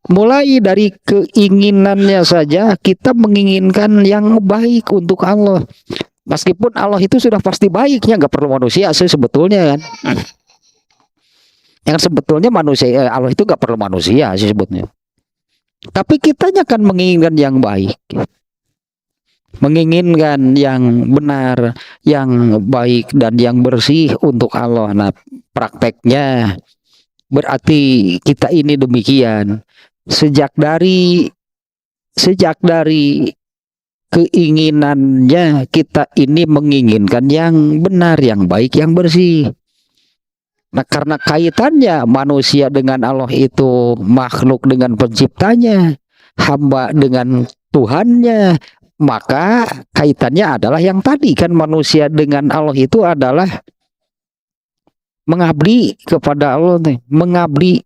mulai dari keinginannya saja kita menginginkan yang baik untuk Allah. Meskipun Allah itu sudah pasti baiknya, nggak perlu manusia sih sebetulnya kan. Yang sebetulnya manusia, Allah itu nggak perlu manusia sih sebetulnya. Tapi kitanya kan menginginkan yang baik, menginginkan yang benar, yang baik dan yang bersih untuk Allah. Nah, prakteknya berarti kita ini demikian. Sejak dari keinginannya kita ini menginginkan yang benar, yang baik, yang bersih. Nah, karena kaitannya manusia dengan Allah itu makhluk dengan penciptanya, hamba dengan Tuhannya, maka kaitannya adalah yang tadi kan, manusia dengan Allah itu adalah mengabdi kepada Allah, mengabdi.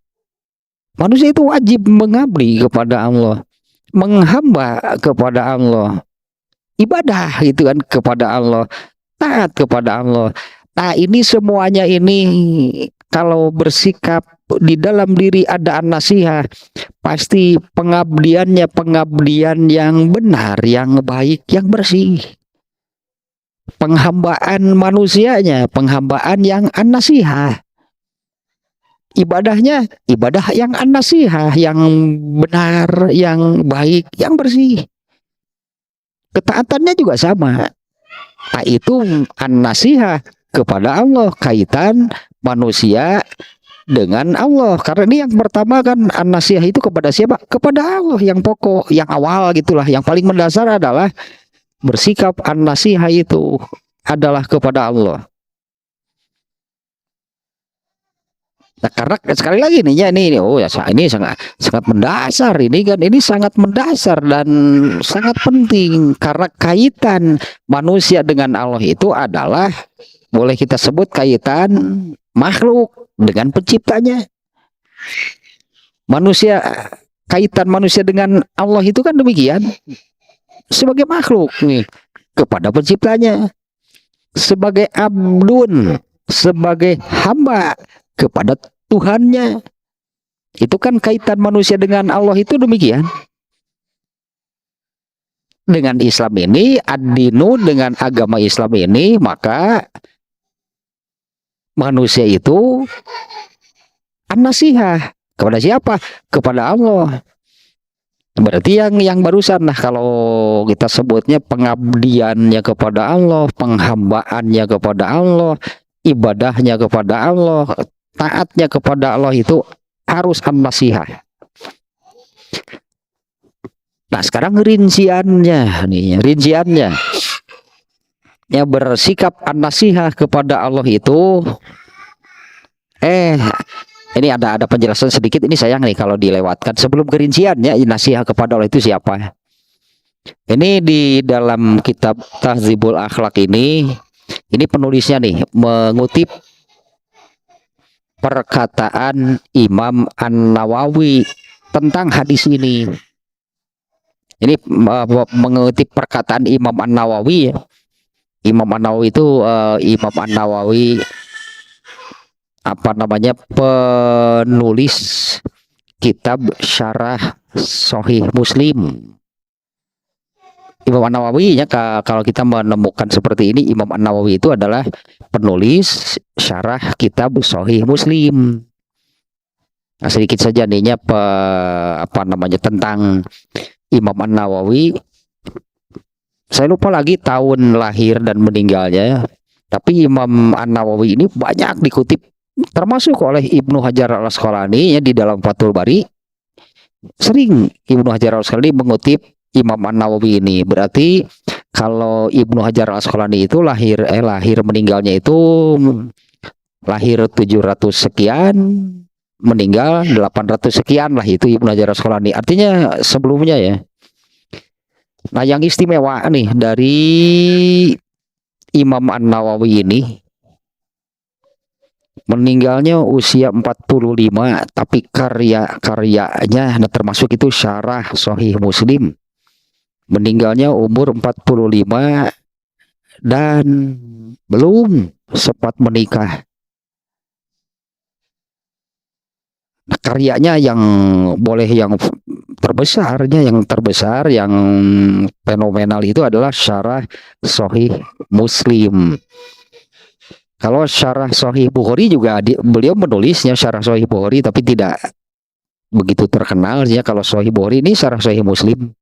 Manusia itu wajib mengabdi kepada Allah, menghamba kepada Allah, ibadah itu kan kepada Allah, taat kepada Allah. Nah, ini semuanya ini kalau bersikap di dalam diri ada an-nasihat, pasti pengabdiannya pengabdian yang benar, yang baik, yang bersih. Penghambaan manusianya penghambaan yang an-nasihat. Ibadahnya ibadah yang an-nasihat, yang benar, yang baik, yang bersih. Ketaatannya juga sama. Nah, itu an-nasihat kepada Allah, kaitan manusia dengan Allah. Karena ini yang pertama kan, an-nasihat itu kepada siapa? Kepada Allah, yang pokok, yang awal gitulah. Yang paling mendasar adalah bersikap an-nasihat itu adalah kepada Allah. Nah, karena sekali lagi nih ya ini oh ya ini sangat sangat mendasar ini kan ini sangat mendasar dan sangat penting karena kaitan manusia dengan Allah itu adalah boleh kita sebut kaitan makhluk dengan penciptanya. Manusia kaitan manusia dengan Allah itu kan demikian sebagai makhluk nih kepada penciptanya, sebagai abdun, sebagai hamba kepada Tuhannya. Itu kan kaitan manusia dengan Allah itu demikian. Dengan Islam ini, ad-dinu dengan agama Islam ini, maka manusia itu an-nasihah kepada siapa? Kepada Allah. Berarti yang barusan nah kalau kita sebutnya pengabdiannya kepada Allah, penghambaannya kepada Allah, ibadahnya kepada Allah, taatnya kepada Allah itu harus an-nasihah. Nah sekarang rinciannya nih, rinciannya ya bersikap an-nasihah kepada Allah itu ini ada penjelasan sedikit ini sayang nih kalau dilewatkan sebelum kerinciannya nasihat kepada Allah itu siapa. Ini di dalam kitab Tahdzibul Akhlak ini penulisnya nih mengutip perkataan Imam An-Nawawi tentang hadis ini. Ini mengutip perkataan Imam An-Nawawi. Imam An-Nawawi itu Imam An-Nawawi apa namanya penulis kitab Syarah Sahih Muslim. Imam An-Nawawi ya kalau kita menemukan seperti ini Imam An-Nawawi itu adalah penulis syarah kitab Sahih Muslim. Nah, sedikit saja nih apa namanya tentang Imam An-Nawawi. Saya lupa lagi tahun lahir dan meninggalnya. Tapi Imam An-Nawawi ini banyak dikutip termasuk oleh Ibnu Hajar Al-Asqalani ya di dalam Fathul Bari. Sering Ibnu Hajar Al-Asqalani mengutip Imam An-Nawawi ini. Berarti kalau Ibnu Hajar Al-Asqalani itu lahir meninggalnya itu lahir 700 sekian, meninggal 800 sekian lah itu Ibnu Hajar Al-Asqalani. Artinya sebelumnya ya. Nah, yang istimewa nih dari Imam An-Nawawi ini meninggalnya usia 45 tapi karya-karyanya termasuk itu Syarah Sahih Muslim. Meninggalnya umur 45 dan belum sempat menikah. Nah, karyanya yang boleh yang terbesar yang fenomenal itu adalah Syarah Sahih Muslim. Kalau Syarah Sahih Bukhari juga beliau menulisnya Syarah Sahih Bukhari tapi tidak begitu terkenal ya. Kalau Sahih Bukhari ini Syarah Sahih Muslim.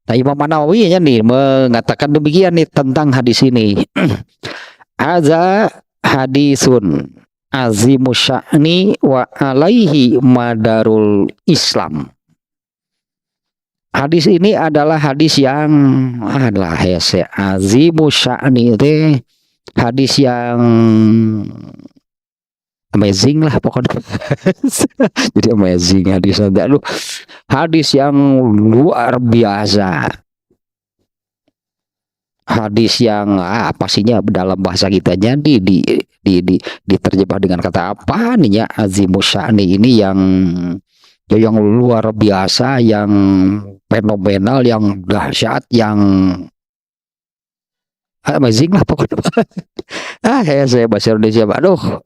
Nah, Imam An-Nawawi nih mengatakan demikian nih tentang hadis ini. Aza hadisun azimu sya'ni wa alaihi madarul Islam. Hadis ini adalah hadis yang adalah azimu sya'ni itu hadis yang amazing lah pokoknya. Jadi amazing hadis yang luar biasa, hadis yang pastinya dalam bahasa kitanya diterjemah dengan kata apa nih ya, azimus sya'ni ini yang luar biasa, yang fenomenal, yang dahsyat, yang amazing lah pokoknya. Saya bahasa Indonesia aduh.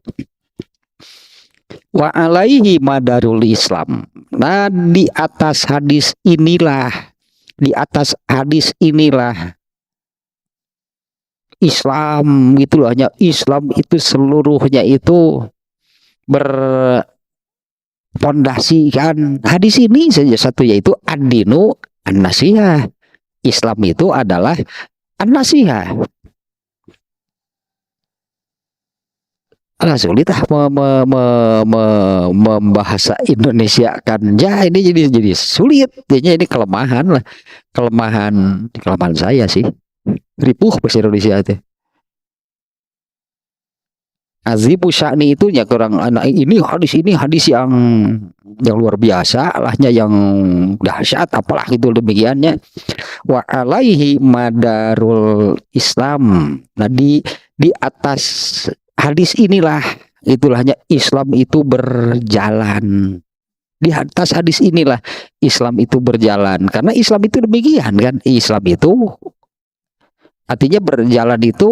Wa alaihi madarul Islam. Nah, di atas hadis inilah Islam itu hanya Islam itu seluruhnya itu berpondasikan hadis ini saja satu, yaitu ad-dinu an-nasihah. Islam itu adalah an-nasihah. Sulit membahasa Indonesia kan ya, ini jadi sulit jadinya. Ini kelemahan saya sih, ripuh bahasa Indonesia itu. azibu sya'ni itu ya kurang anak ini hadis yang luar biasa lahnya, yang dahsyat apalah itu demikiannya. Wa alaihi madarul Islam. Nah di atas hadis inilah itulahnya Islam itu berjalan. Di atas hadis inilah Islam itu berjalan, karena Islam itu demikian kan. Islam itu artinya berjalan, itu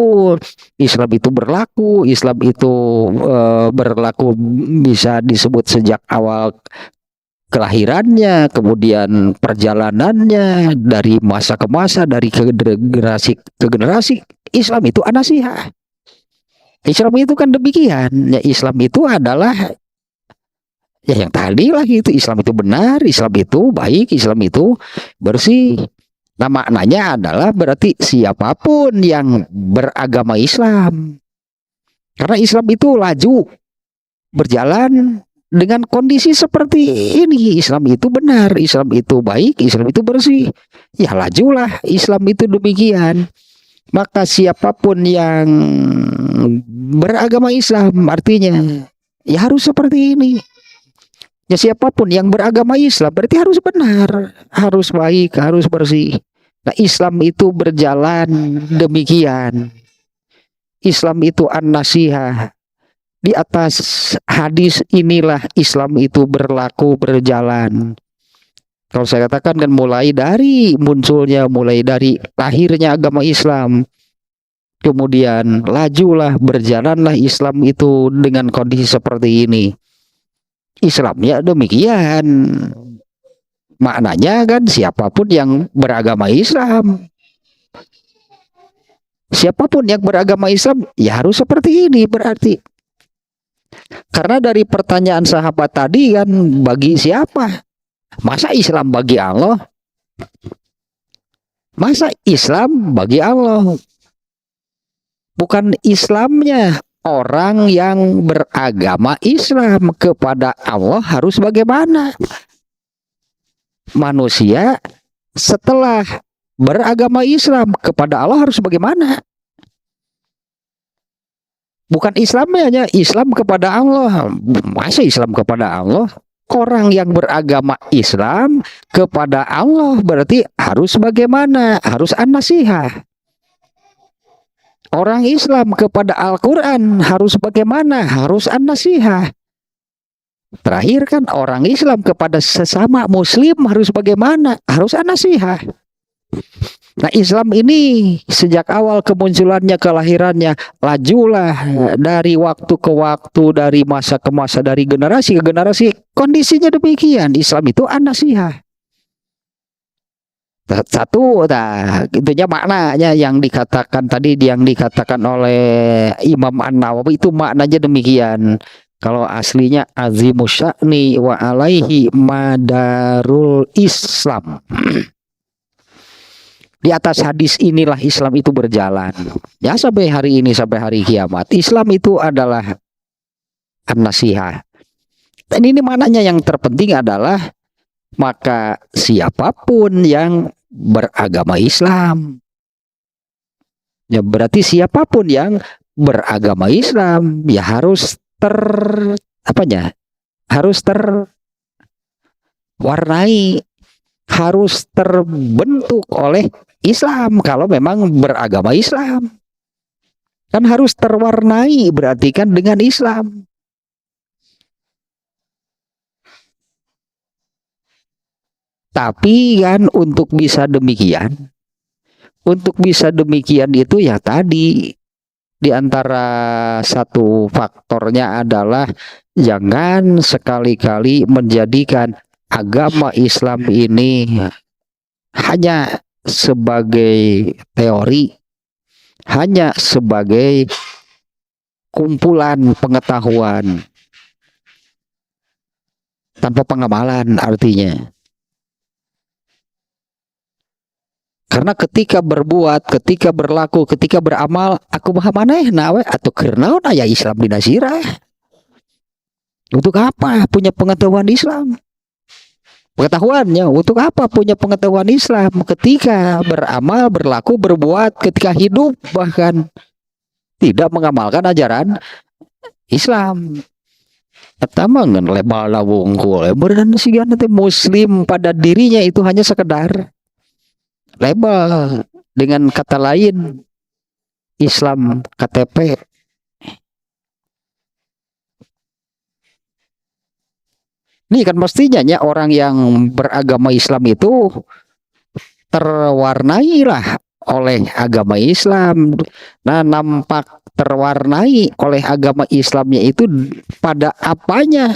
Islam itu berlaku. Islam itu berlaku bisa disebut sejak awal kelahirannya, kemudian perjalanannya dari masa ke masa, dari generasi ke generasi. Islam itu an-nasihah. Islam itu kan demikian. Ya, Islam itu adalah ya yang tadi lah itu. Islam itu benar, Islam itu baik, Islam itu bersih. Nah, maknanya adalah berarti siapapun yang beragama Islam, karena Islam itu laju berjalan dengan kondisi seperti ini. Islam itu benar, Islam itu baik, Islam itu bersih. Ya lajulah Islam itu demikian. Maka siapapun yang beragama Islam artinya ya harus seperti ini. Ya siapapun yang beragama Islam berarti harus benar, harus baik, harus bersih. Nah, Islam itu berjalan demikian. Islam itu an-nasihah. Di atas hadis inilah Islam itu berlaku, berjalan. Kalau saya katakan kan mulai dari munculnya, mulai dari lahirnya agama Islam, kemudian lajulah, berjalanlah Islam itu dengan kondisi seperti ini. Islam ya demikian. Maknanya kan siapapun yang beragama Islam, siapapun yang beragama Islam ya harus seperti ini berarti. Karena dari pertanyaan sahabat tadi kan, bagi siapa? Masa Islam bagi Allah? Masa Islam bagi Allah? Bukan Islamnya. Orang yang beragama Islam kepada Allah harus bagaimana? Manusia setelah beragama Islam kepada Allah harus bagaimana? Bukan Islamnya, Islam kepada Allah. Masa Islam kepada Allah? Orang yang beragama Islam kepada Allah berarti harus bagaimana? Harus an-nasihah. Orang Islam kepada Al-Quran harus bagaimana? Harus an-nasihah. Terakhir kan orang Islam kepada sesama Muslim harus bagaimana? Harus an-nasihah. Nah, Islam ini sejak awal kemunculannya, kelahirannya, lajulah dari waktu ke waktu, dari masa ke masa, dari generasi ke generasi. Kondisinya demikian. Islam itu an-nasihah. Satu, nah, itunya maknanya yang dikatakan tadi, yang dikatakan oleh Imam An-Nawawi itu maknanya demikian. Kalau aslinya azimu sya'ni wa alaihi madarul Islam. Di atas hadis inilah Islam itu berjalan. Ya sampai hari ini, sampai hari kiamat. Islam itu adalah an-nasihah. Dan ini maknanya yang terpenting adalah maka siapapun yang beragama Islam, ya berarti siapapun yang beragama Islam ya harus harus terwarnai, harus terbentuk oleh Islam. Kalau memang beragama Islam kan harus terwarnai, berarti kan dengan Islam. Tapi kan untuk bisa demikian itu ya tadi, di antara satu faktornya adalah jangan sekali-kali menjadikan agama Islam ini hanya sebagai teori, hanya sebagai kumpulan pengetahuan tanpa pengamalan artinya. Karena ketika berbuat, ketika berlaku, ketika beramal, aku maneh nawe atau kernaon aya Islam di nasirah. Untuk apa punya pengetahuan Islam? Pengetahuannya untuk apa punya pengetahuan Islam? Ketika beramal, berlaku, berbuat, ketika hidup bahkan tidak mengamalkan ajaran Islam. Pertama ngan lebala wungkul, beran sigan teh muslim pada dirinya itu hanya sekedar label, dengan kata lain Islam KTP. Ini kan mestinya orang yang beragama Islam itu terwarnai lah oleh agama Islam. Nah, nampak terwarnai oleh agama Islamnya itu pada apanya?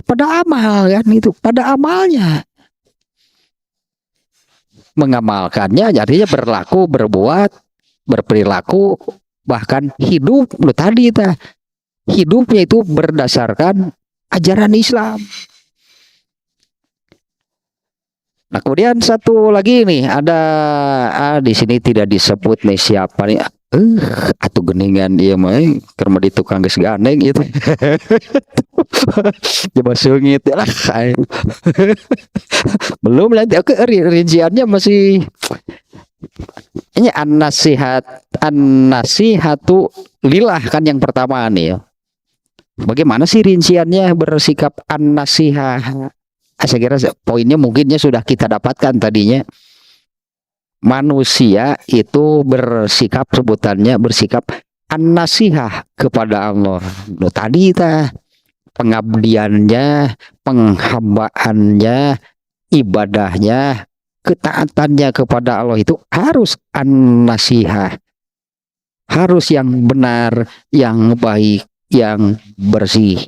Pada amal kan itu, pada amalnya. Mengamalkannya artinya berlaku, berbuat, berperilaku, bahkan hidup lo tadi ta. Hidupnya itu berdasarkan ajaran Islam. Nah, kemudian satu lagi nih ada di sini tidak disebut nih siapa nih. Atuh geningan dia mah keur di tukang geus gandeng gitu. Coba sungit lah. Belum nanti oke rinciannya masih ini an-nasihatu lillah kan yang pertama nih ya. Bagaimana sih rinciannya bersikap an-nasihah? Saya kira poinnya mungkinnya sudah kita dapatkan tadinya. Manusia itu bersikap, sebutannya bersikap an-nasihah kepada Allah. Loh, tadi pengabdiannya, penghambaannya, ibadahnya, ketaatannya kepada Allah itu harus an-nasihah. Harus yang benar, yang baik, yang bersih.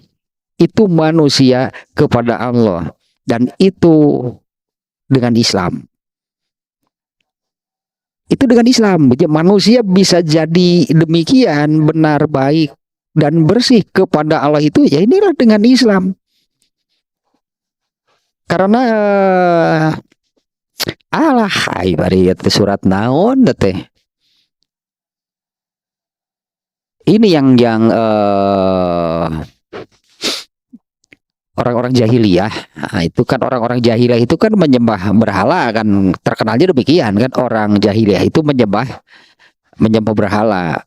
Itu manusia kepada Allah. Dan itu dengan Islam. Itu dengan Islam. Manusia bisa jadi demikian, benar, baik, dan bersih kepada Allah itu, ya inilah dengan Islam. Karena Allah ibarat surat naon teh. Ini yang orang-orang jahiliyah. Nah, itu kan orang-orang jahiliyah itu kan menyembah berhala kan, terkenalnya demikian kan, orang jahiliyah itu menyembah berhala.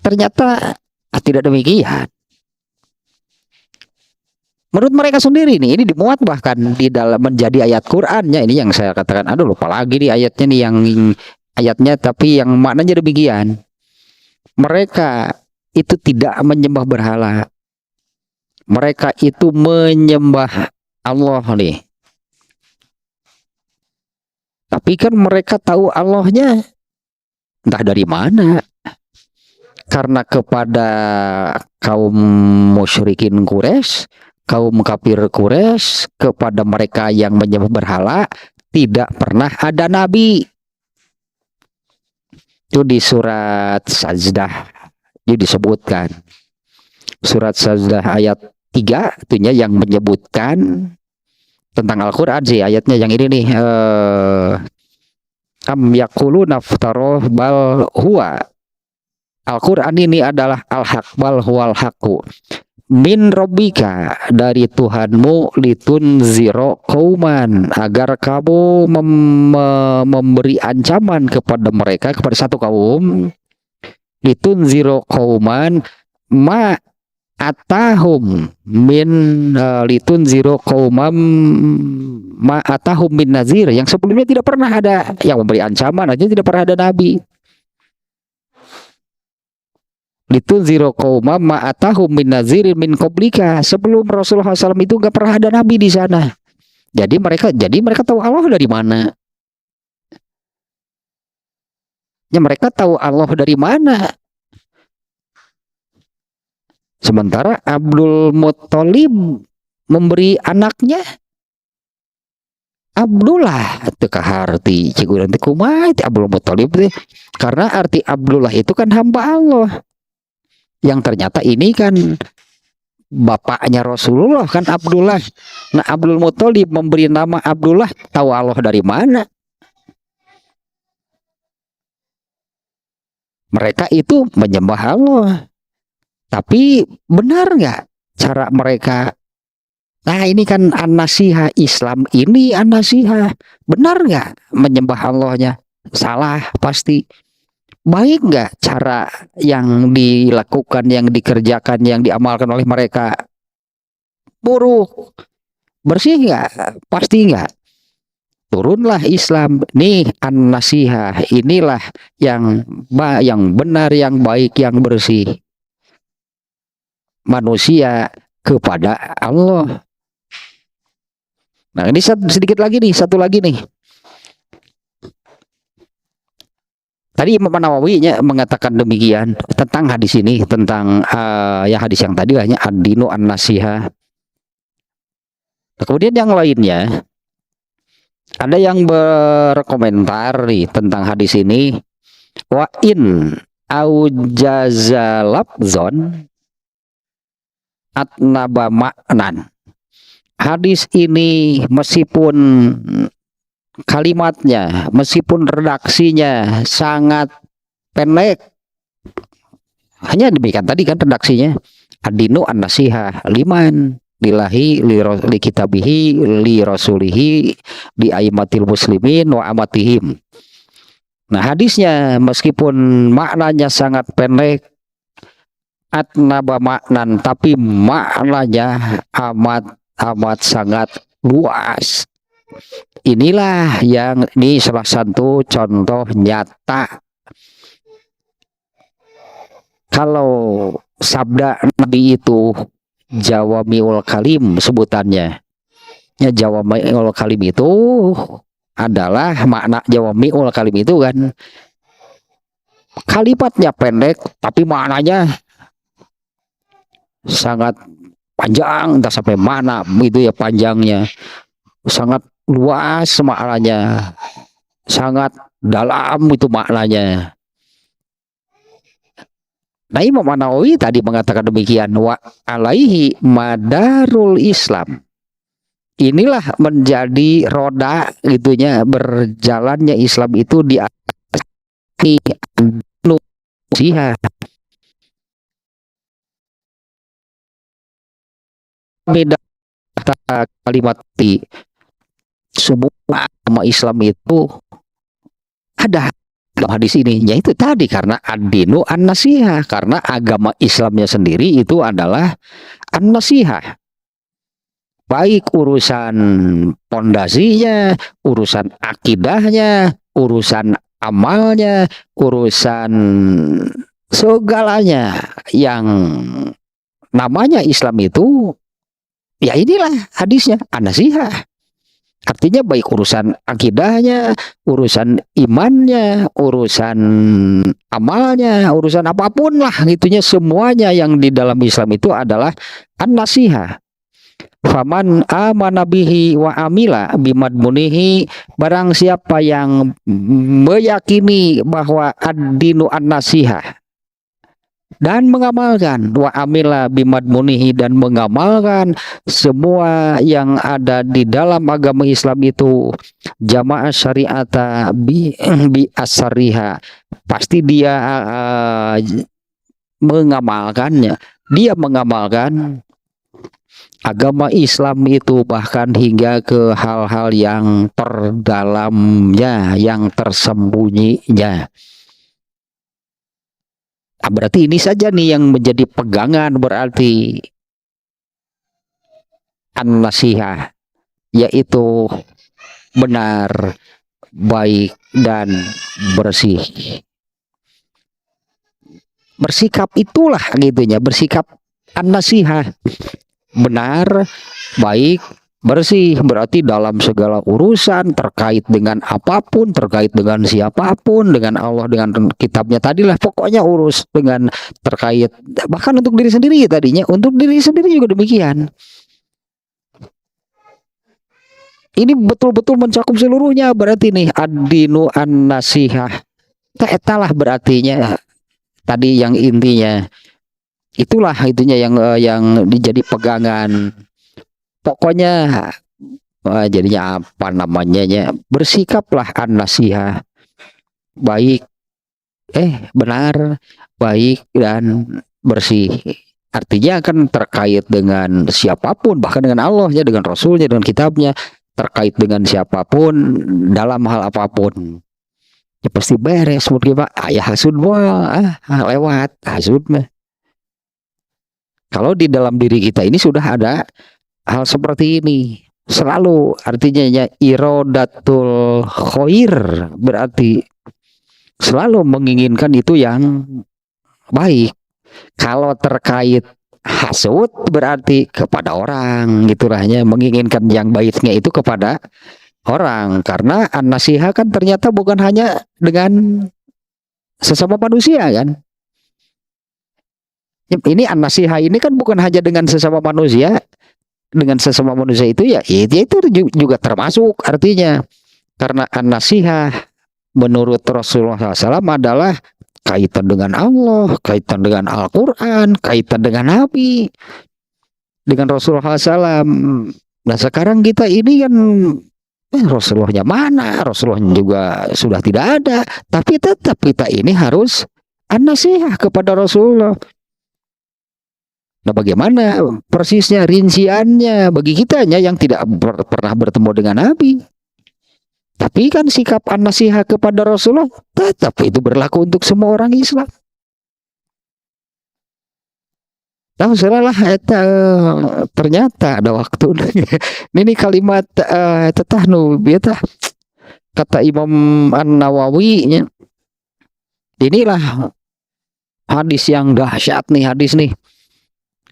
Ternyata tidak demikian. Menurut mereka sendiri nih, ini dimuat bahkan di dalam menjadi ayat Qur'annya. Ini yang saya katakan, aduh lupa lagi nih ayatnya nih, yang ayatnya tapi yang maknanya demikian. Mereka itu tidak menyembah berhala. Mereka itu menyembah Allah nih. Tapi kan mereka tahu Allahnya entah dari mana. Karena kepada kaum musyrikin Quraisy, kaum kafir Quraisy, kepada mereka yang menyembah berhala tidak pernah ada nabi. Itu di surat Sajdah itu disebutkan. Surat Sajdah ayat 3 itunya yang menyebutkan tentang Al-Qur'an sih ayatnya yang ini nih, am yaquluna naftaro bal huwa. Al-Qur'an ini adalah al-haq bal huwal haqu min rabbika, dari Tuhanmu, litun ziro kauman, agar kamu memberi ancaman kepada mereka, kepada satu kaum, litun ziro kauman ma atahum min litun ziro kaumam ma atahum min nazir, yang sebelumnya tidak pernah ada yang memberi ancaman, aja tidak pernah ada nabi. Litun ziro kaumam ma atahum min nazir min qablika, sebelum Rasulullah SAW itu nggak pernah ada nabi di sana. Jadi mereka tahu Allah dari mana? Ya, mereka tahu Allah dari mana? Sementara Abdul Muttalib memberi anaknya Abdullah, teu arti cik urang teh kumaha Abdul Muttalib teh, karena arti Abdullah itu kan hamba Allah. Yang ternyata ini kan bapaknya Rasulullah kan Abdullah. Nah, Abdul Muttalib memberi nama Abdullah, tahu Allah dari mana? Mereka itu menyembah Allah. Tapi benar nggak cara mereka? Nah, ini kan an-nasihah, Islam ini an-nasihah. Benar nggak menyembah Allahnya? Salah pasti. Baik nggak cara yang dilakukan, yang dikerjakan, yang diamalkan oleh mereka? Buruk. Bersih nggak? Pasti nggak. Turunlah Islam nih, an-nasihah, inilah yang benar, yang baik, yang bersih, manusia kepada Allah. Nah, ini sedikit lagi nih, satu lagi nih. Tadi Imam Nawawi mengatakan demikian tentang hadis ini, tentang ya hadis yang tadi hanya ad-dinu an-nasihah. Nah, kemudian yang lainnya, ada yang berkomentar nih tentang hadis ini, wa in aujaza lafzon atnaba maknan. Hadis ini meskipun kalimatnya, meskipun redaksinya sangat pendek, hanya demikian tadi kan redaksinya, adinu an-nasihah liman lillahi li kitabihi li rasulihi di aimatil muslimin wa amatihim. Nah, hadisnya meskipun maknanya sangat pendek, atnaba maknan, tapi maknanya amat sangat luas. Inilah yang ini salah satu contoh nyata kalau sabda Nabi itu jawamiul kalim sebutannya. Ya, jawamiul kalim itu adalah makna jawamiul kalim itu kan kalimatnya pendek tapi maknanya sangat panjang, entah sampai mana itu ya panjangnya, sangat luas maknanya, sangat dalam itu maknanya. Nah, Imam Nawawi tadi mengatakan demikian, wa alaihi madarul Islam. Inilah menjadi roda gitunya berjalannya Islam itu di nasihat. Beda kalimat di semua agama Islam itu ada dalam hadis ini, yaitu tadi karena ad-dinu an-nasihah, karena agama Islamnya sendiri itu adalah an-nasihah, baik urusan pondasinya, urusan akidahnya, urusan amalnya, urusan segalanya yang namanya Islam itu, ya inilah hadisnya an-nasihah. Artinya baik urusan akidahnya, urusan imannya, urusan amalnya, urusan apapun lah gitunya, semuanya yang di dalam Islam itu adalah an-nasihah. Faman amana bihi wa amila bimadmunihi, barang siapa yang meyakini bahwa ad-dinu an-nasihah dan mengamalkan, wa amila bimadmunihi, dan mengamalkan semua yang ada di dalam agama Islam itu, jamaah syariata bi asariha, pasti dia mengamalkannya, dia mengamalkan agama Islam itu bahkan hingga ke hal-hal yang terdalamnya, yang tersembunyinya. Berarti ini saja nih yang menjadi pegangan, berarti an-nasihah, yaitu benar, baik, dan bersih. Bersikap itulah gitunya, bersikap an-nasihah, benar, baik, bersih, berarti dalam segala urusan terkait dengan apapun, terkait dengan siapapun, dengan Allah, dengan kitabnya tadilah, pokoknya urus dengan terkait, bahkan untuk diri sendiri tadinya, untuk diri sendiri juga demikian. Ini betul-betul mencakup seluruhnya, berarti nih ad-dinu an-nasihah. Etalah berartinya tadi yang intinya. Itulah itunya yang dijadi pegangan. Pokoknya jadinya apa namanya ya, bersikaplah an-nasihah, baik, benar, baik, dan bersih. Artinya kan terkait dengan siapapun, bahkan dengan Allah ya, dengan Rasulnya, dengan kitabnya, terkait dengan siapapun dalam hal apapun. ya pasti beres mungkin Pak. Ayah hasud mah lewat hasud mah. Kalau di dalam diri kita ini sudah ada hal seperti ini, selalu artinya ya irodatul khair, berarti selalu menginginkan itu yang baik. Kalau terkait hasud berarti kepada orang, gitulahnya, menginginkan yang baiknya itu kepada orang, karena an-nasihah kan ternyata bukan hanya dengan sesama manusia kan. Ini an-nasihah ini kan bukan hanya dengan sesama manusia, dengan sesama manusia itu ya itu juga termasuk artinya, karena an-nasihah menurut Rasulullah SAW adalah kaitan dengan Allah, kaitan dengan Al-Quran, kaitan dengan Nabi, dengan Rasulullah SAW. Nah sekarang kita ini kan Rasulullahnya mana? Rasulullahnya juga sudah tidak ada, tapi tetap kita ini harus an-nasihah kepada Rasulullah. Nah bagaimana persisnya, rinciannya bagi kitanya yang tidak pernah bertemu dengan Nabi? Tapi kan sikap an-nasihah kepada Rasulullah tetap itu berlaku untuk semua orang Islam. Tahu salah ternyata ada waktu ini kalimat tetah nu bieta kata Imam An-Nawawi, inilah hadis yang dahsyat nih hadis nih.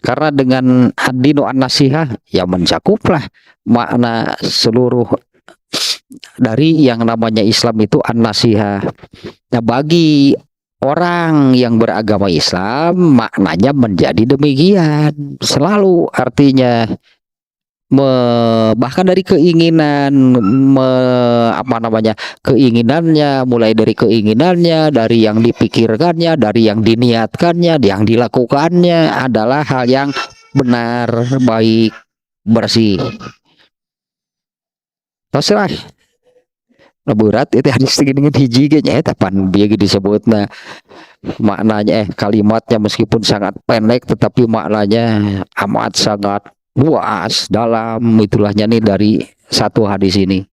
Karena dengan ad-dinu an-nasihah ya mencakuplah makna seluruh dari yang namanya Islam itu an-nasihah. Nah bagi orang yang beragama Islam maknanya menjadi demikian selalu, artinya bahkan dari keinginan keinginannya, mulai dari keinginannya, dari yang dipikirkannya, dari yang diniatkannya, yang dilakukannya adalah hal yang benar, baik, bersih. Terserah berat itu hadis dengan hiji nya tapan bieu disebutna maknanya kalimatnya meskipun sangat pendek tetapi maknanya amat sangat luas dalam, itulahnya nih dari satu hadis ini.